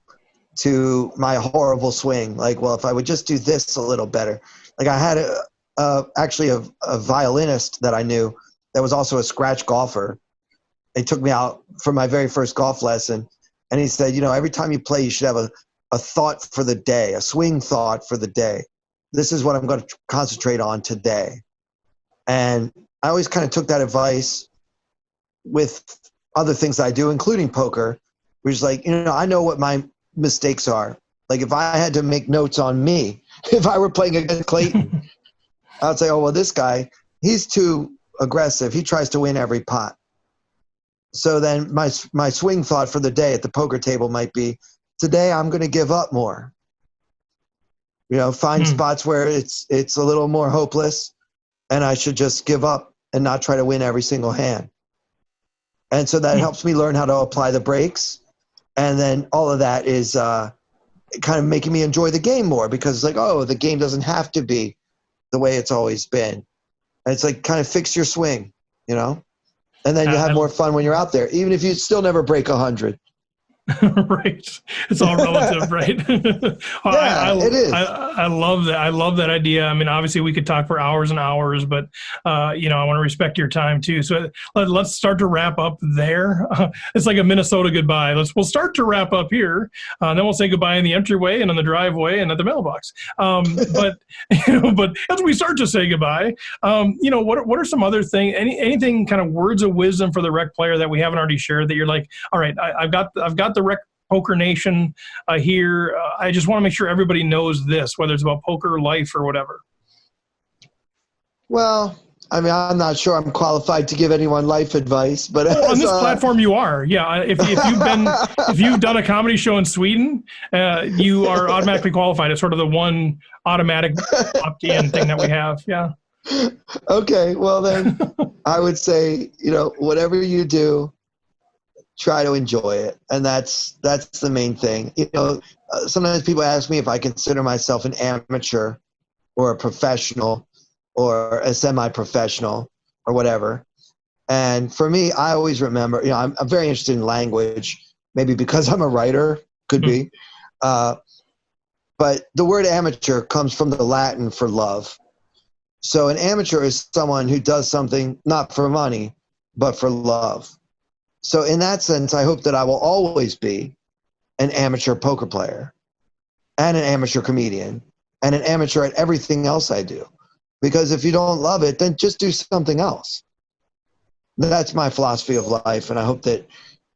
to my horrible swing. Like, well, if I would just do this a little better. Like, I had actually a violinist that I knew that was also a scratch golfer. He took me out for my very first golf lesson, and he said, every time you play, you should have a thought for the day, a swing thought for the day. This is what I'm going to concentrate on today. And I always kind of took that advice with other things I do, including poker, which is like, I know what my mistakes are. Like if I had to make notes on me, if I were playing against Clayton, I'd say, oh, well, this guy, he's too aggressive. He tries to win every pot. So then my swing thought for the day at the poker table might be, today I'm going to give up more. Find spots where it's a little more hopeless, and I should just give up and not try to win every single hand. And so that helps me learn how to apply the brakes. And then all of that is kind of making me enjoy the game more, because it's like, oh, the game doesn't have to be the way it's always been. And it's like kind of fix your swing, and then you have more fun when you're out there, even if you still never break 100. Right. It's all relative, right? It is. I love that. I love that idea. I mean, obviously we could talk for hours and hours, but I want to respect your time too. So let's start to wrap up there. It's like a Minnesota goodbye. We'll start to wrap up here. Then we'll say goodbye in the entryway and in the driveway and at the mailbox. But as we start to say goodbye, what are some other things? Anything kind of words of wisdom for the rec player that we haven't already shared that you're like, all right, I've got the Rec Poker Nation here. I just want to make sure everybody knows this, whether it's about poker, life, or whatever. Well, I mean, I'm not sure I'm qualified to give anyone life advice, but on this platform, you are. Yeah, if you've done a comedy show in Sweden, you are automatically qualified. It's sort of the one automatic opt-in thing that we have. Yeah. Okay, well then, I would say whatever you do, try to enjoy it, and that's the main thing. Sometimes people ask me if I consider myself an amateur or a professional or a semi-professional or whatever. And for me, I always remember, I'm very interested in language, maybe because I'm a writer, could be. But the word amateur comes from the Latin for love. So an amateur is someone who does something not for money, but for love. So in that sense, I hope that I will always be an amateur poker player and an amateur comedian and an amateur at everything else I do. Because if you don't love it, then just do something else. That's my philosophy of life, and I hope that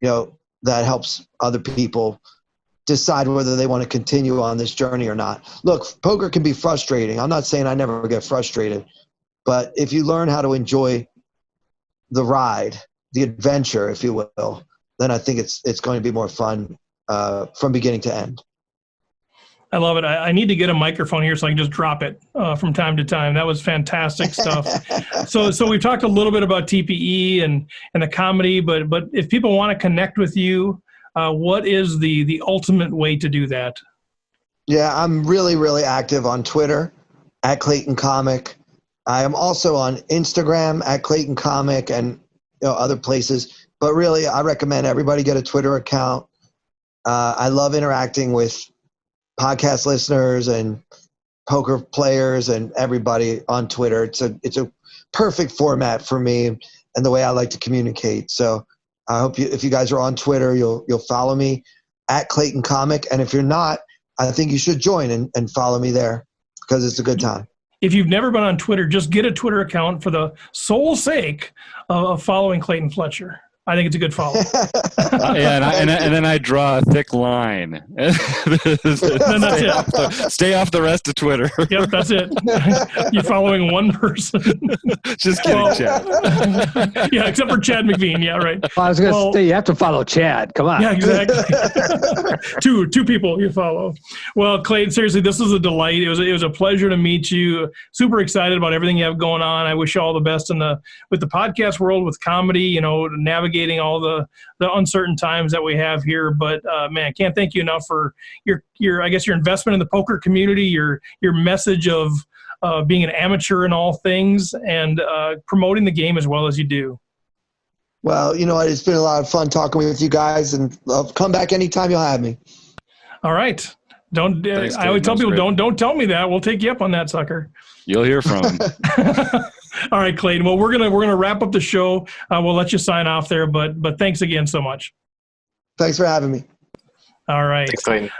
that helps other people decide whether they want to continue on this journey or not. Look, poker can be frustrating. I'm not saying I never get frustrated, but if you learn how to enjoy the ride, the adventure, if you will, then I think it's going to be more fun from beginning to end. I love it. I need to get a microphone here so I can just drop it from time to time. That was fantastic stuff. So we've talked a little bit about TPE and the comedy, but if people want to connect with you, what is the ultimate way to do that? Yeah, I'm really, really active on Twitter at Clayton Comic. I am also on Instagram at Clayton Comic and other places, but really I recommend everybody get a Twitter account. I love interacting with podcast listeners and poker players and everybody on Twitter. It's a perfect format for me and the way I like to communicate. So I hope if you guys are on Twitter, you'll follow me at Clayton Comic. And if you're not, I think you should join and follow me there because it's a good time. If you've never been on Twitter, just get a Twitter account for the sole sake of following Clayton Fletcher. I think it's a good follow. And then I draw a thick line. Stay off the rest of Twitter. Yep, that's it. You're following one person. Just kidding, Chad. Yeah, except for Chad McVean. Yeah, right. I was going to say, you have to follow Chad. Come on. Yeah, exactly. two people you follow. Well, Clayton, seriously, this was a delight. It was a pleasure to meet you. Super excited about everything you have going on. I wish you all the best with the podcast world, with comedy, navigating all the uncertain times that we have here. But man, can't thank you enough for your I guess your investment in the poker community, your message of being an amateur in all things and promoting the game as well as you do. Well, it's been a lot of fun talking with you guys, and I'll come back anytime you'll have me. All right. I always tell people, don't tell me that. We'll take you up on that, sucker. You'll hear from him. All right, Clayton. Well, we're gonna wrap up the show. We'll let you sign off there, but thanks again so much. Thanks for having me. All right. Thanks, Clayton.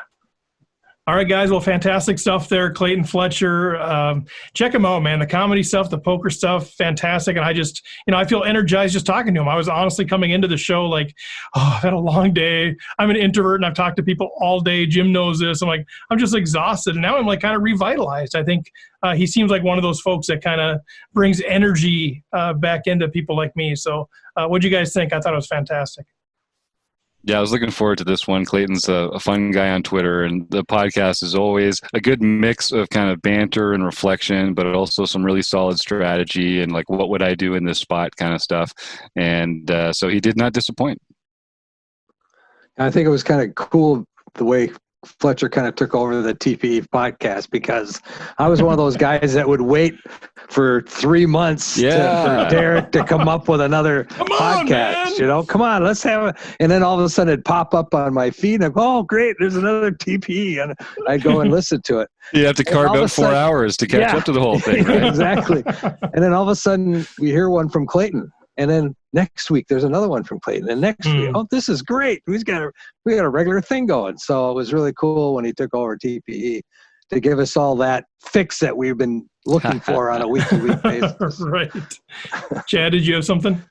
All right, guys. Well, fantastic stuff there, Clayton Fletcher. Check him out, man. The comedy stuff, the poker stuff, fantastic. And I just, I feel energized just talking to him. I was honestly coming into the show like, oh, I've had a long day. I'm an introvert and I've talked to people all day. Jim knows this. I'm just exhausted. And now I'm like kind of revitalized. I think he seems like one of those folks that kind of brings energy back into people like me. So what'd you guys think? I thought it was fantastic. Yeah, I was looking forward to this one. Clayton's a fun guy on Twitter, and the podcast is always a good mix of kind of banter and reflection, but also some really solid strategy and like, what would I do in this spot kind of stuff. And so he did not disappoint. I think it was kind of cool the way Fletcher kind of took over the TPE podcast, because I was one of those guys that would wait for 3 months for Derek to come up with another podcast. Man. Come on, let's have it. And then all of a sudden it'd pop up on my feed. And I go, oh, great, there's another TPE. And I go and listen to it. You have to carve out 4 hours to catch up to the whole thing, right? Exactly. And then all of a sudden we hear one from Clayton. And then next week there's another one from Clayton. And next week, oh, this is great. We got a regular thing going. So it was really cool when he took over TPE to give us all that fix that we've been looking for on a week-to-week basis. Right. Chad, did you have something?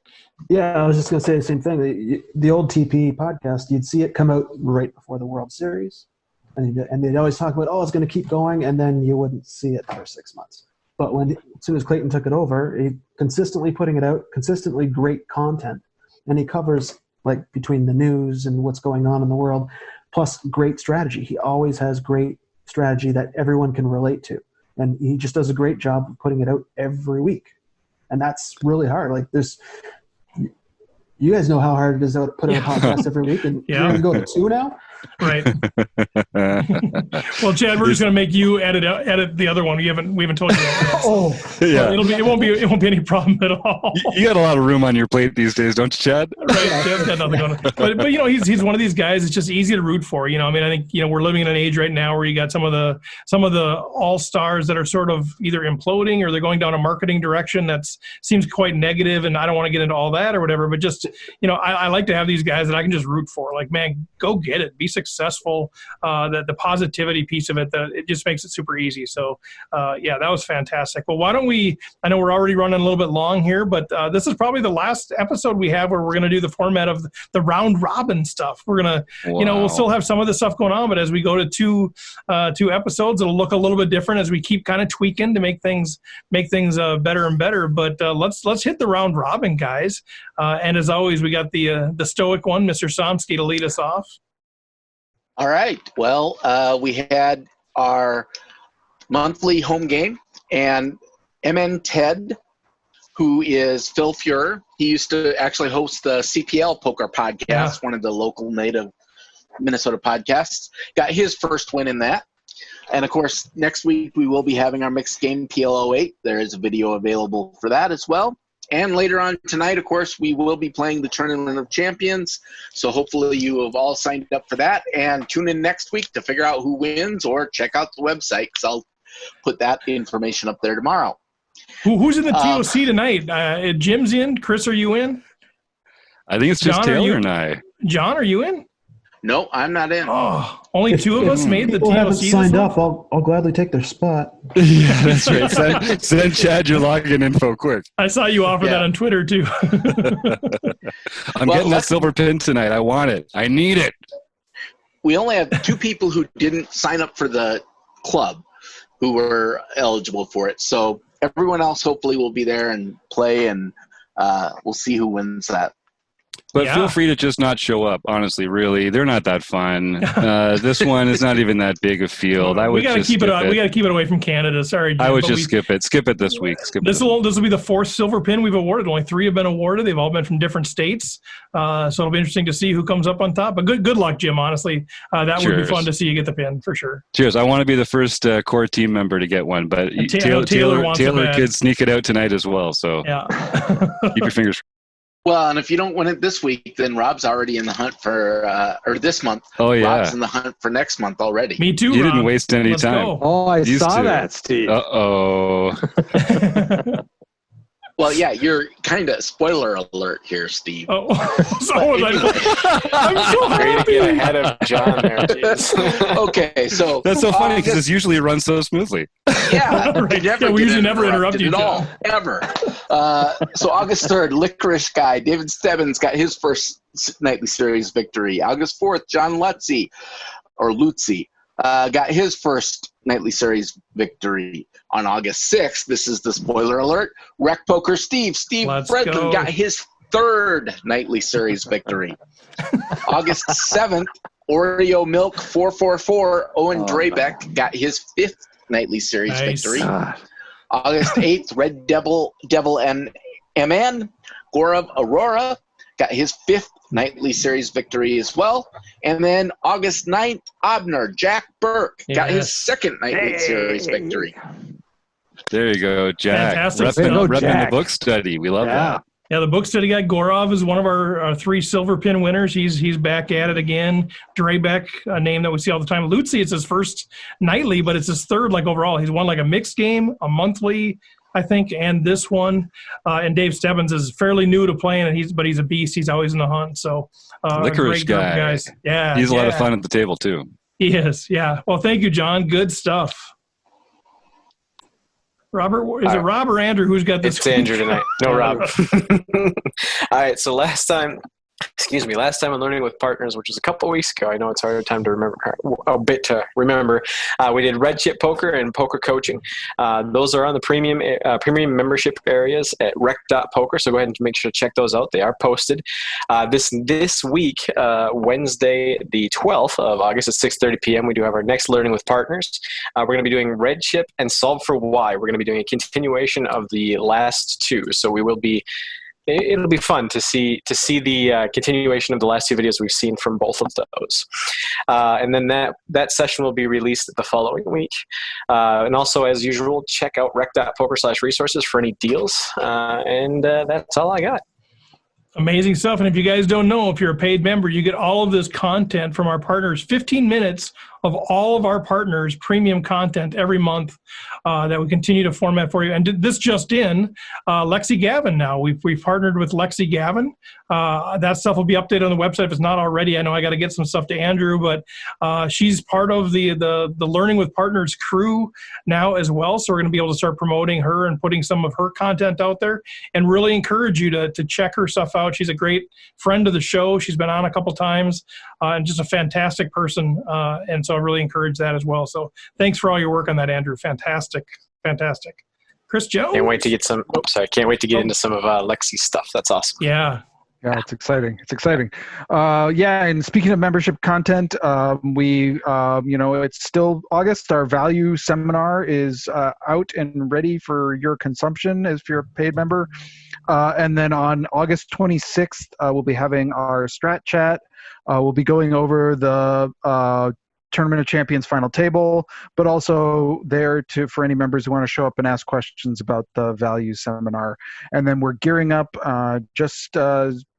Yeah, I was just going to say the same thing. The old TPE podcast, you'd see it come out right before the World Series. And they'd always talk about, it's going to keep going, and then you wouldn't see it for 6 months. But as soon as Clayton took it over, he consistently putting it out, consistently great content. And he covers like between the news and what's going on in the world, plus great strategy. He always has great strategy that everyone can relate to. And he just does a great job of putting it out every week. And that's really hard. Like you guys know how hard it is to put out a podcast every week. And you're going to go to 2 now? Right. Well, Chad, we're just going to make you edit the other one. We haven't told you that. Yeah. It won't be any problem at all. You got a lot of room on your plate these days, don't you, Chad? Right. Chad's got nothing on it. But he's one of these guys. It's just easy to root for. I think we're living in an age right now where you got some of the all stars that are sort of either imploding or they're going down a marketing direction that seems quite negative. And I don't want to get into all that or whatever. But just I like to have these guys that I can just root for. Like, man, go get it. Be successful. The positivity piece of it, that it just makes it super easy. So that was fantastic. Well, why don't we, I know we're already running a little bit long here, but this is probably the last episode we have where we're going to do the format of the round robin stuff. We're going to, we'll still have some of this stuff going on, but as we go to two episodes, it'll look a little bit different as we keep kind of tweaking to make things better and better. But let's hit the round robin, guys. And as always, we got the stoic one, Mr. Somsky, to lead us off. All right. Well, we had our monthly home game, and MN Ted, who is Phil Fuhrer, he used to actually host the CPL Poker Podcast, one of the local native Minnesota podcasts, got his first win in that. And, of course, next week we will be having our mixed game PLO8. There is a video available for that as well. And later on tonight, of course, we will be playing the Tournament of Champions. So hopefully you have all signed up for that. And tune in next week to figure out who wins, or check out the website because I'll put that information up there tomorrow. Who's in the TOC tonight? Jim's in. Chris, are you in? I think it's just John, Taylor and I. John, are you in? No, I'm not in. Oh, only two of us made the TOC. People haven't signed up. I'll gladly take their spot. Yeah, that's right. Send Chad your login info quick. I saw you offer that on Twitter too. I'm getting that silver pin tonight. I want it. I need it. We only have 2 people who didn't sign up for the club who were eligible for it. So everyone else hopefully will be there and play, and we'll see who wins that. But feel free to just not show up, honestly, really. They're not that fun. This one is not even that big a field. We got to keep it. We got to keip it away from Canada. Sorry, Jim, I would just skip it. Skip it this week. This will be the 4th silver pin we've awarded. Only 3 have been awarded. They've all been from different states. So it'll be interesting to see who comes up on top. But good luck, Jim. Honestly, that would be fun to see you get the pin for sure. Cheers. I want to be the first core team member to get one, but Taylor could sneak it out tonight as well. So keep your fingers. Well, and if you don't win it this week, then Rob's already in the hunt for or this month. Oh, yeah. Rob's in the hunt for next month already. Me too, You Rob. didn't waste any time. Go. Oh, I saw that, Steve. Uh-oh. Well, yeah, you're kind of spoiler alert here, Steve. Oh, so I'm so Way to happy. get ahead of John there. Jeez. Okay, so That's so funny because it's usually run so smoothly. Yeah, Right. never Yeah, we get usually never interrupt interrupted you, at all, ever. So August 3rd, Licorice Guy, David Stebbins got his first nightly series victory. August 4th, John Lutzy, got his first nightly series victory. On August 6th, this is the spoiler alert, Rec Poker Steve Let's Fredlin go. got his third nightly series victory. August 7th, Oreo Milk 444, Owen Drabeck got his fifth nightly series Nice. victory. God. August 8th, Red Devil and MN, Gaurav Aurora got his fifth nightly series victory as well. And then August 9th, Abner Jack Burke got his Yes. second nightly series victory. There you go, Jack. Fantastic Repping, stuff. repping Jack. the book study. We love that. Yeah, the book study guy Gorov is one of our 3 silver pin winners. He's back at it again. Drabeck, a name that we see all the time. Lutzy, it's his first nightly, but it's his third overall. He's won a mixed game, a monthly, I think, and this one. And Dave Stebbins is fairly new to playing, and he's a beast. He's always in the hunt. So Licorice great group of Guy. guys. Yeah, He's a lot of fun at the table, too. He is. Yeah. Well, thank you, John. Good stuff. Robert, is it Rob or Andrew who's got this? It's Andrew tonight. No, Rob. All right. So last time on Learning with Partners, which was a couple of weeks ago, I know it's a hard time to remember, a bit to remember, we did Red Chip Poker and Poker Coaching. Those are on the premium membership areas at rec.poker, so go ahead and make sure to check those out. They are posted. This week, Wednesday the 12th of August at 6:30 p.m., we do have our next Learning with Partners. We're going to be doing Red Chip and Solve for Why. We're going to be doing a continuation of the last two, so it'll be fun to see the continuation of the last 2 videos we've seen from both of those. And then that session will be released the following week. And also, as usual, check out rec.poker/resources for any deals. And that's all I got. Amazing stuff. And if you guys don't know, if you're a paid member, you get all of this content from our partners, 15 minutes of all of our partners' premium content every month that we continue to format for you. And this just in, Lexi Gavin now. We've partnered with Lexi Gavin. That stuff will be updated on the website if it's not already. I know I got to get some stuff to Andrew, but she's part of the Learning with Partners crew now as well. So we're going to be able to start promoting her and putting some of her content out there, and really encourage you to check her stuff out. She's a great friend of the show. She's been on a couple times and just a fantastic person. And so I really encourage that as well. So thanks for all your work on that, Andrew. Fantastic. Chris Jones. Can't wait to get into some of Lexi's stuff. That's awesome. Yeah. Yeah, it's exciting. And speaking of membership content, it's still August. Our value seminar is out and ready for your consumption if you're a paid member. And then on August 26th, we'll be having our Strat Chat. We'll be going over the Tournament of Champions final table, but also there for any members who want to show up and ask questions about the value seminar. And then we're gearing up,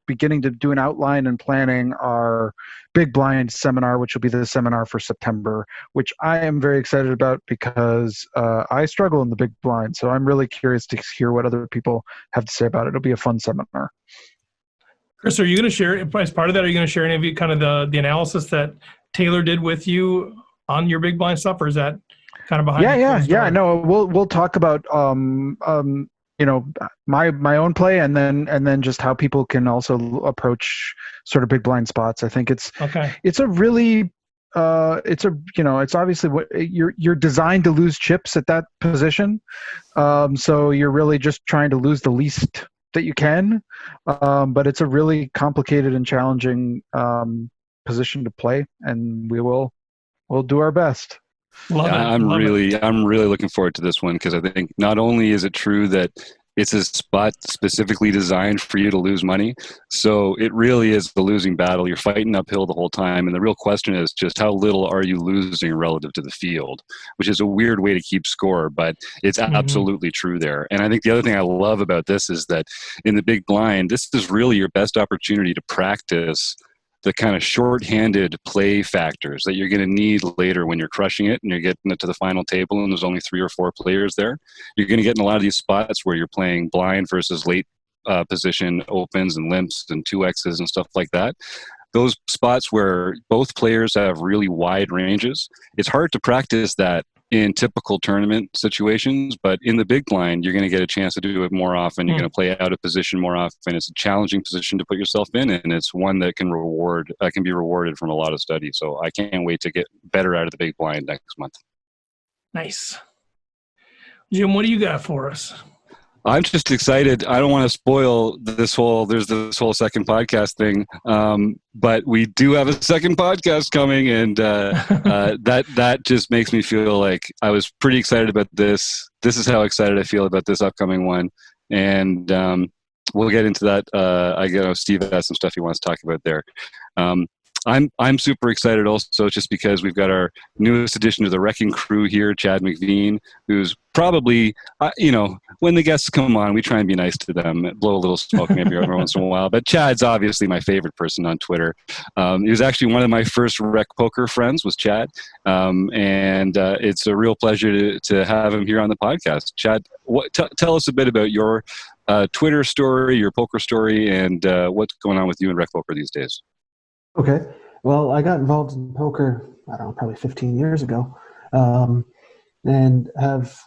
beginning to do an outline and planning our Big Blind seminar, which will be the seminar for September, which I am very excited about because I struggle in the Big Blind. So I'm really curious to hear what other people have to say about it. It'll be a fun seminar. Chris, are you going to share, as part of that, are you going to share any of you kind of the analysis that Taylor did with you on your Big Blind stuff, or is that kind of behind? Yeah. No, we'll talk about my own play, and then just how people can also approach sort of Big Blind spots. I think it's a really it's obviously what you're designed to lose chips at that position, so you're really just trying to lose the least that you can, but it's a really complicated and challenging position to play, and we'll do our best. I'm really looking forward to this one, because I think not only is it true that it's a spot specifically designed for you to lose money, so it really is the losing battle. You're fighting uphill the whole time, and the real question is just how little are you losing relative to the field, which is a weird way to keep score, but it's absolutely true there. And I think the other thing I love about this is that in the Big Blind, this is really your best opportunity to practice the kind of short-handed play factors that you're going to need later when you're crushing it and you're getting it to the final table and there's only 3 or 4 players there. You're going to get in a lot of these spots where you're playing blind versus late position opens and limps and 2Xs and stuff like that. Those spots where both players have really wide ranges, it's hard to practice that in typical tournament situations, but in the big blind, you're going to get a chance to do it more often. You're going to play out of position more often. It's a challenging position to put yourself in, and it's one that can be rewarded from a lot of study. So I can't wait to get better out of the big blind next month. Nice. Jim, what do you got for us? I'm just excited. I don't want to spoil there's this whole second podcast thing. But we do have a second podcast coming, and that just makes me feel like I was pretty excited about this. This is how excited I feel about this upcoming one. And we'll get into that. I know Steve has some stuff he wants to talk about there. I'm super excited also just because we've got our newest addition to the Wrecking Crew here, Chad McVean, who's probably, when the guests come on, we try and be nice to them, blow a little smoke maybe every once in a while. But Chad's obviously my favorite person on Twitter. He was actually one of my first rec poker friends was Chad. And it's a real pleasure to have him here on the podcast. Chad, tell us a bit about your Twitter story, your poker story, and what's going on with you in rec poker these days. Okay. Well, I got involved in poker, I don't know, probably 15 years ago, and have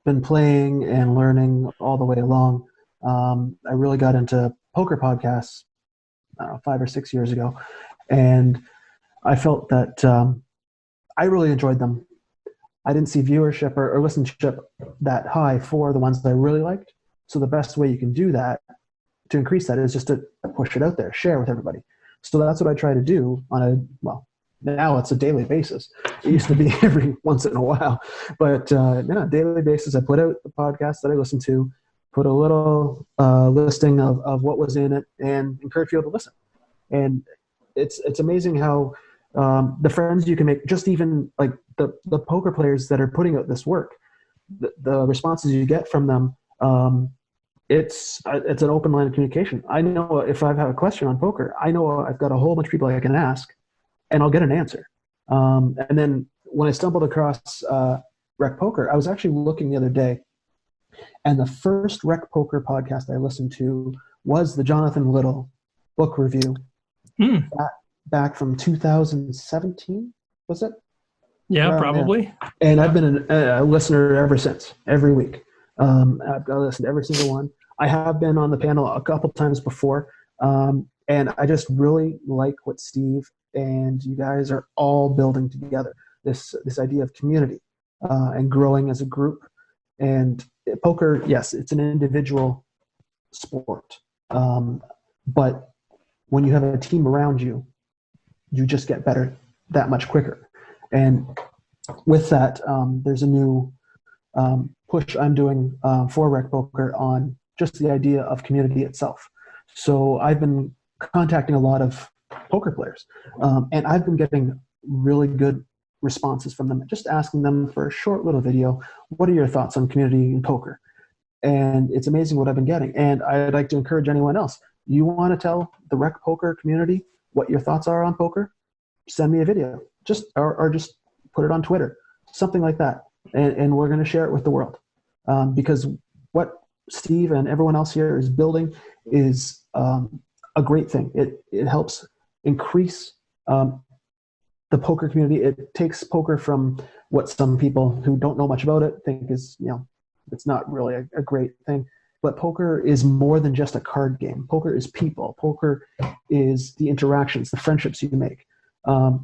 been playing and learning all the way along. I really got into poker podcasts, I don't know, 5 or 6 years ago, and I felt that I really enjoyed them. I didn't see viewership or listenership that high for the ones that I really liked. So the best way you can do that, to increase that, is just to push it out there, share with everybody. So that's what I try to do now it's a daily basis. It used to be every once in a while. But daily basis, I put out the podcast that I listen to, put a little listing of what was in it, and encourage people to listen. And it's amazing how the friends you can make, just even like the poker players that are putting out this work, the responses you get from them, it's an open line of communication. I know if I've had a question on poker, I know I've got a whole bunch of people I can ask, and I'll get an answer. And then when I stumbled across Rec Poker, I was actually looking the other day, and the first Rec Poker podcast I listened to was the Jonathan Little book review back from 2017, was it? Yeah, probably. There. And I've been a listener ever since, every week. I've got to listen to every single one. I have been on the panel a couple times before, and I just really like what Steve and you guys are all building together. This idea of community and growing as a group. And poker, yes, it's an individual sport, but when you have a team around you, you just get better that much quicker. And with that, there's a new push I'm doing for Rec Poker on just the idea of community itself. So I've been contacting a lot of poker players, and I've been getting really good responses from them, just asking them for a short little video, what are your thoughts on community in poker? And it's amazing what I've been getting. And I'd like to encourage anyone else, you want to tell the Rec Poker community what your thoughts are on poker? Send me a video, or just put it on Twitter, something like that. And we're going to share it with the world, because what Steve and everyone else here is building is a great thing. It helps increase the poker community. It takes poker from what some people who don't know much about it think is, it's not really a great thing. But poker is more than just a card game. Poker is people. Poker is the interactions, the friendships you make. Out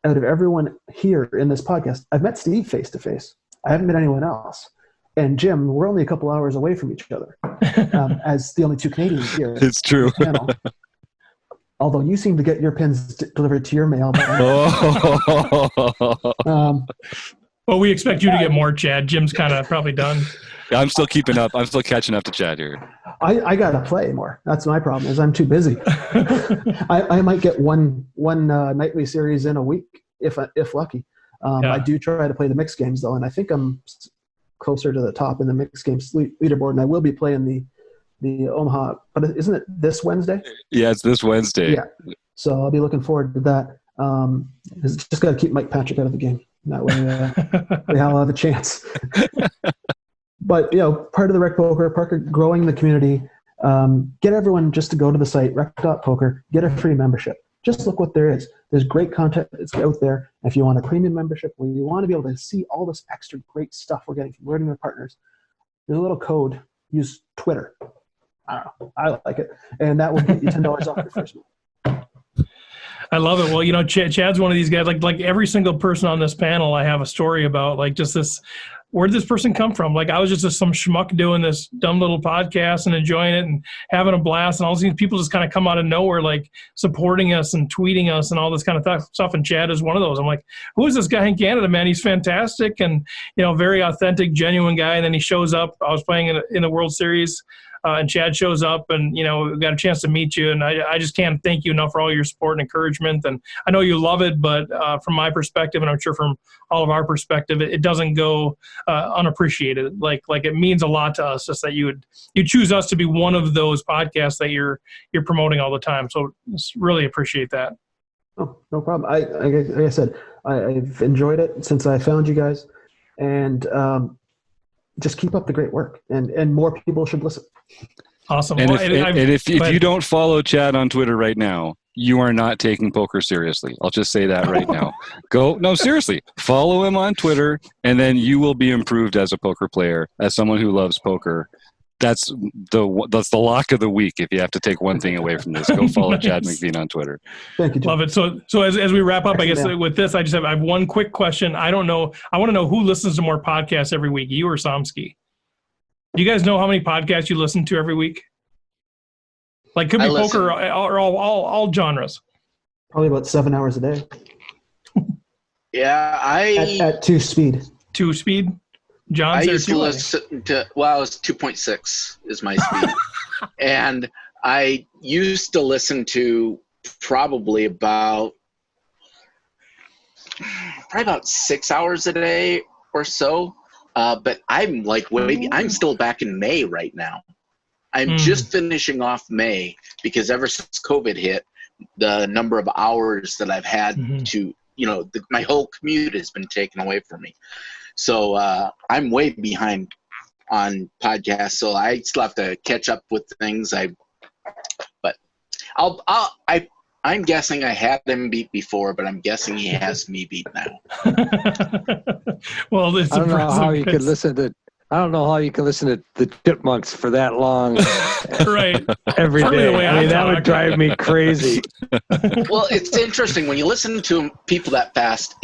of everyone here in this podcast, I've met Steve face to face. I haven't met anyone else. And Jim, we're only a couple hours away from each other as the only two Canadians here. It's true. Although you seem to get your pins delivered to your mail. Well, we expect you to get more, Chad. Jim's kind of probably done. I'm still keeping up. I'm still catching up to Chad here. I got to play more. That's my problem, is I'm too busy. I might get one nightly series in a week, if lucky. I do try to play the mixed games, though, and I think I'm closer to the top in the mixed games leaderboard, and I will be playing the Omaha. But isn't it this Wednesday? Yeah, it's this Wednesday. Yeah. So I'll be looking forward to that. Just got to keep Mike Patrick out of the game. That way they all have a chance. But, part of the Rec Poker, growing the community, get everyone just to go to the site, rec.poker, get a free membership. Just look what there is. There's great content that's out there. If you want a premium membership where you want to be able to see all this extra great stuff we're getting from Learning with Partners, there's a little code. Use Twitter. I don't know. I like it. And that will get you $10 off your first month. I love it. Well, Chad's one of these guys, like every single person on this panel, I have a story about, like, just this, where'd this person come from? Like, I was just some schmuck doing this dumb little podcast and enjoying it and having a blast. And all these people just kind of come out of nowhere, like supporting us and tweeting us and all this kind of stuff. And Chad is one of those. I'm like, who is this guy in Canada, man? He's fantastic and, very authentic, genuine guy. And then he shows up. I was playing in the World Series. And Chad shows up and, got a chance to meet you. And I just can't thank you enough for all your support and encouragement. And I know you love it, but from my perspective, and I'm sure from all of our perspective, it doesn't go unappreciated. Like it means a lot to us just that you choose us to be one of those podcasts that you're promoting all the time. So really appreciate that. Oh, no problem. Like I said, I've enjoyed it since I found you guys. And just keep up the great work, and more people should listen. Awesome. And if you don't follow Chad on Twitter right now, you are not taking poker seriously. I'll just say that right now. Seriously, follow him on Twitter, and then you will be improved as a poker player, as someone who loves poker. That's the lock of the week. If you have to take one thing away from this, go follow Chad McVean on Twitter. Thank you, John. Love it. So as we wrap up, I guess with this, I have one quick question. I don't know. I want to know who listens to more podcasts every week, you or Somsky? Do you guys know how many podcasts you listen to every week? Like, could be poker or all genres. Probably about 7 hours a day. Yeah, at 2 speed. 2 speed. John, I used to listen to, it was 2.6 is my speed. And I used to listen to probably about 6 hours a day or so. But I'm I'm still back in May right now. I'm just finishing off May because ever since COVID hit, the number of hours that I've had to, my whole commute has been taken away from me. So I'm way behind on podcasts, so I still have to catch up with things. I'm guessing I had him beat before, but I'm guessing he has me beat now. Well, I don't know how you could listen to. I don't know how you can listen to the Chipmunks for that long, right? Every day. I mean, that would drive me crazy. Well, it's interesting when you listen to people that fast.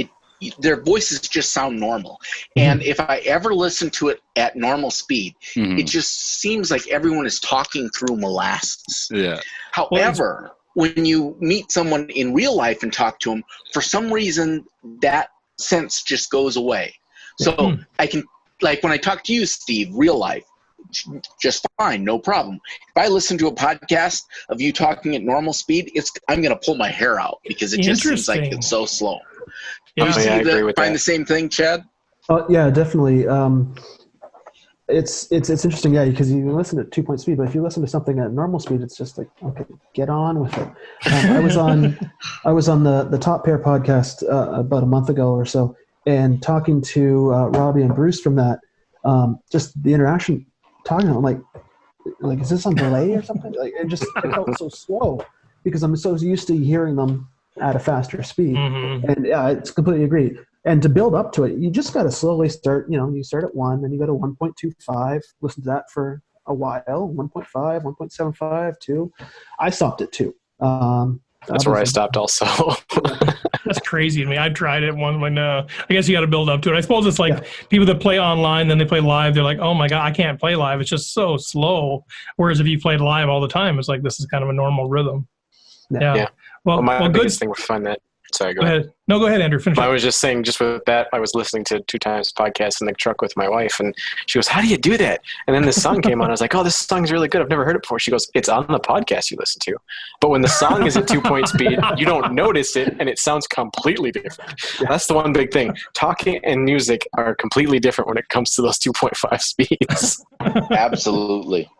Their voices just sound normal. And if I ever listen to it at normal speed, it just seems like everyone is talking through molasses. Yeah. However, when you meet someone in real life and talk to them, for some reason, that sense just goes away. So I can, like when I talk to you, Steve, real life, just fine, no problem. If I listen to a podcast of you talking at normal speed, I'm going to pull my hair out because it just seems like it's so slow. Yeah, I agree with that. Find the same thing, Chad? Yeah, definitely. It's interesting, yeah, because you listen at 2 speed, but if you listen to something at normal speed, it's just like, okay, get on with it. I was on the Top Pair podcast about a month ago or so, and talking to Robbie and Bruce from that, just the interaction, talking, I'm like, is this on delay or something? Like it felt so slow because I'm so used to hearing them at a faster speed. And yeah, it's completely agreed. And to build up to it, you just got to slowly start, you start at 1, then you go to 1.25, listen to that for a while, 1.5, 1.75, 2. I stopped at 2. That's where I stopped also. That's crazy to me. I tried it once. I guess you got to build up to it. I suppose it's like people that play online, then they play live. They're like, oh my God, I can't play live. It's just so slow. Whereas if you played live all the time, it's like, this is kind of a normal rhythm. Yeah. Well, my biggest thing with fun that. Sorry, go ahead. No, go ahead, Andrew. Finish I was just saying, just with that, I was listening to 2 Times podcast in the truck with my wife, and she goes, how do you do that? And then this song came on. I was like, oh, this song's really good. I've never heard it before. She goes, it's on the podcast you listen to. But when the song is at 2 speed, you don't notice it, and it sounds completely different. That's the one big thing. Talking and music are completely different when it comes to those 2.5 speeds. Absolutely.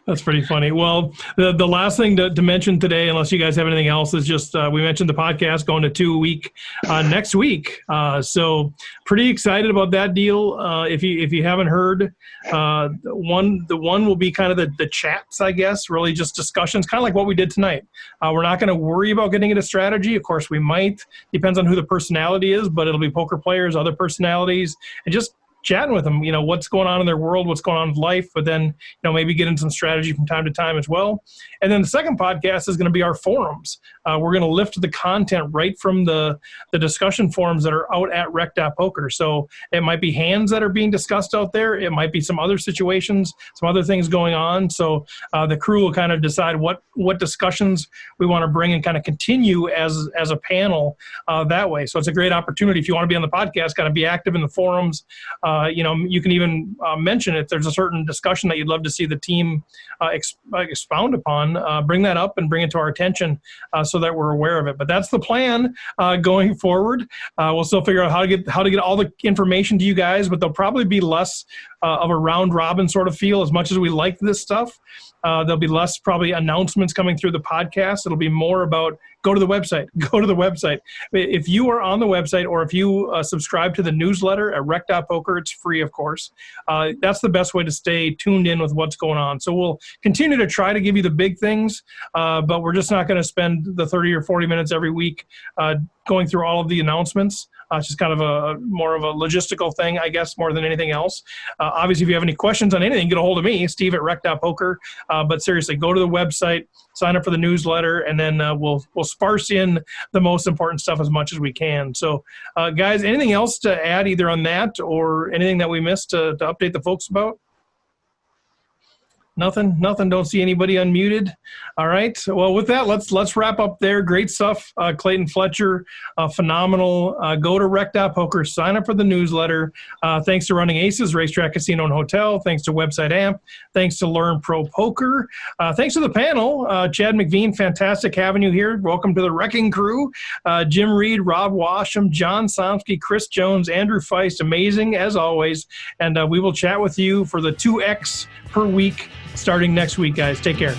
That's pretty funny. Well, the last thing to mention today, unless you guys have anything else, is just we mentioned the podcast going to 2-week next week. So pretty excited about that deal. If you haven't heard, the one will be kind of the chats, I guess, really just discussions, kind of like what we did tonight. We're not going to worry about getting into strategy. Of course, we might. Depends on who the personality is, but it'll be poker players, other personalities, and just chatting with them, what's going on in their world, what's going on with life, but then, maybe get into some strategy from time to time as well. And then the second podcast is going to be our forums. We're going to lift the content right from the discussion forums that are out at rec.poker. So it might be hands that are being discussed out there. It might be some other situations, some other things going on. So the crew will kind of decide what discussions we want to bring and kind of continue as a panel that way. So it's a great opportunity if you want to be on the podcast, kind of be active in the forums. You can even mention if there's a certain discussion that you'd love to see the team expound upon, bring that up and bring it to our attention so that we're aware of it. But that's the plan going forward. We'll still figure out how to get all the information to you guys, but there'll probably be less of a round robin sort of feel. As much as we like this stuff, there'll be less probably announcements coming through the podcast. It'll be more about go to the website. If you are on the website or if you subscribe to the newsletter at rec.poker, it's free, of course. That's the best way to stay tuned in with what's going on. So we'll continue to try to give you the big things, but we're just not going to spend the 30 or 40 minutes every week going through all of the announcements. It's just kind of more of a logistical thing, I guess, more than anything else. Obviously, if you have any questions on anything, get a hold of me, Steve at rec.poker. But seriously, go to the website, sign up for the newsletter, and then we'll sparse in the most important stuff as much as we can. So, guys, anything else to add either on that or anything that we missed to update the folks about? Nothing. Don't see anybody unmuted. All right. Well, with that, let's wrap up there. Great stuff, Clayton Fletcher. Phenomenal. Go to rec.poker. Sign up for the newsletter. Thanks to Running Aces, Racetrack, Casino, and Hotel. Thanks to Website Amp. Thanks to Learn Pro Poker. Thanks to the panel. Chad McVean, fantastic having you here. Welcome to the Wrecking Crew. Jim Reed, Rob Washam, John Somsky, Chris Jones, Andrew Feist. Amazing as always. And we will chat with you for the 2X per week starting next week, guys. Take care.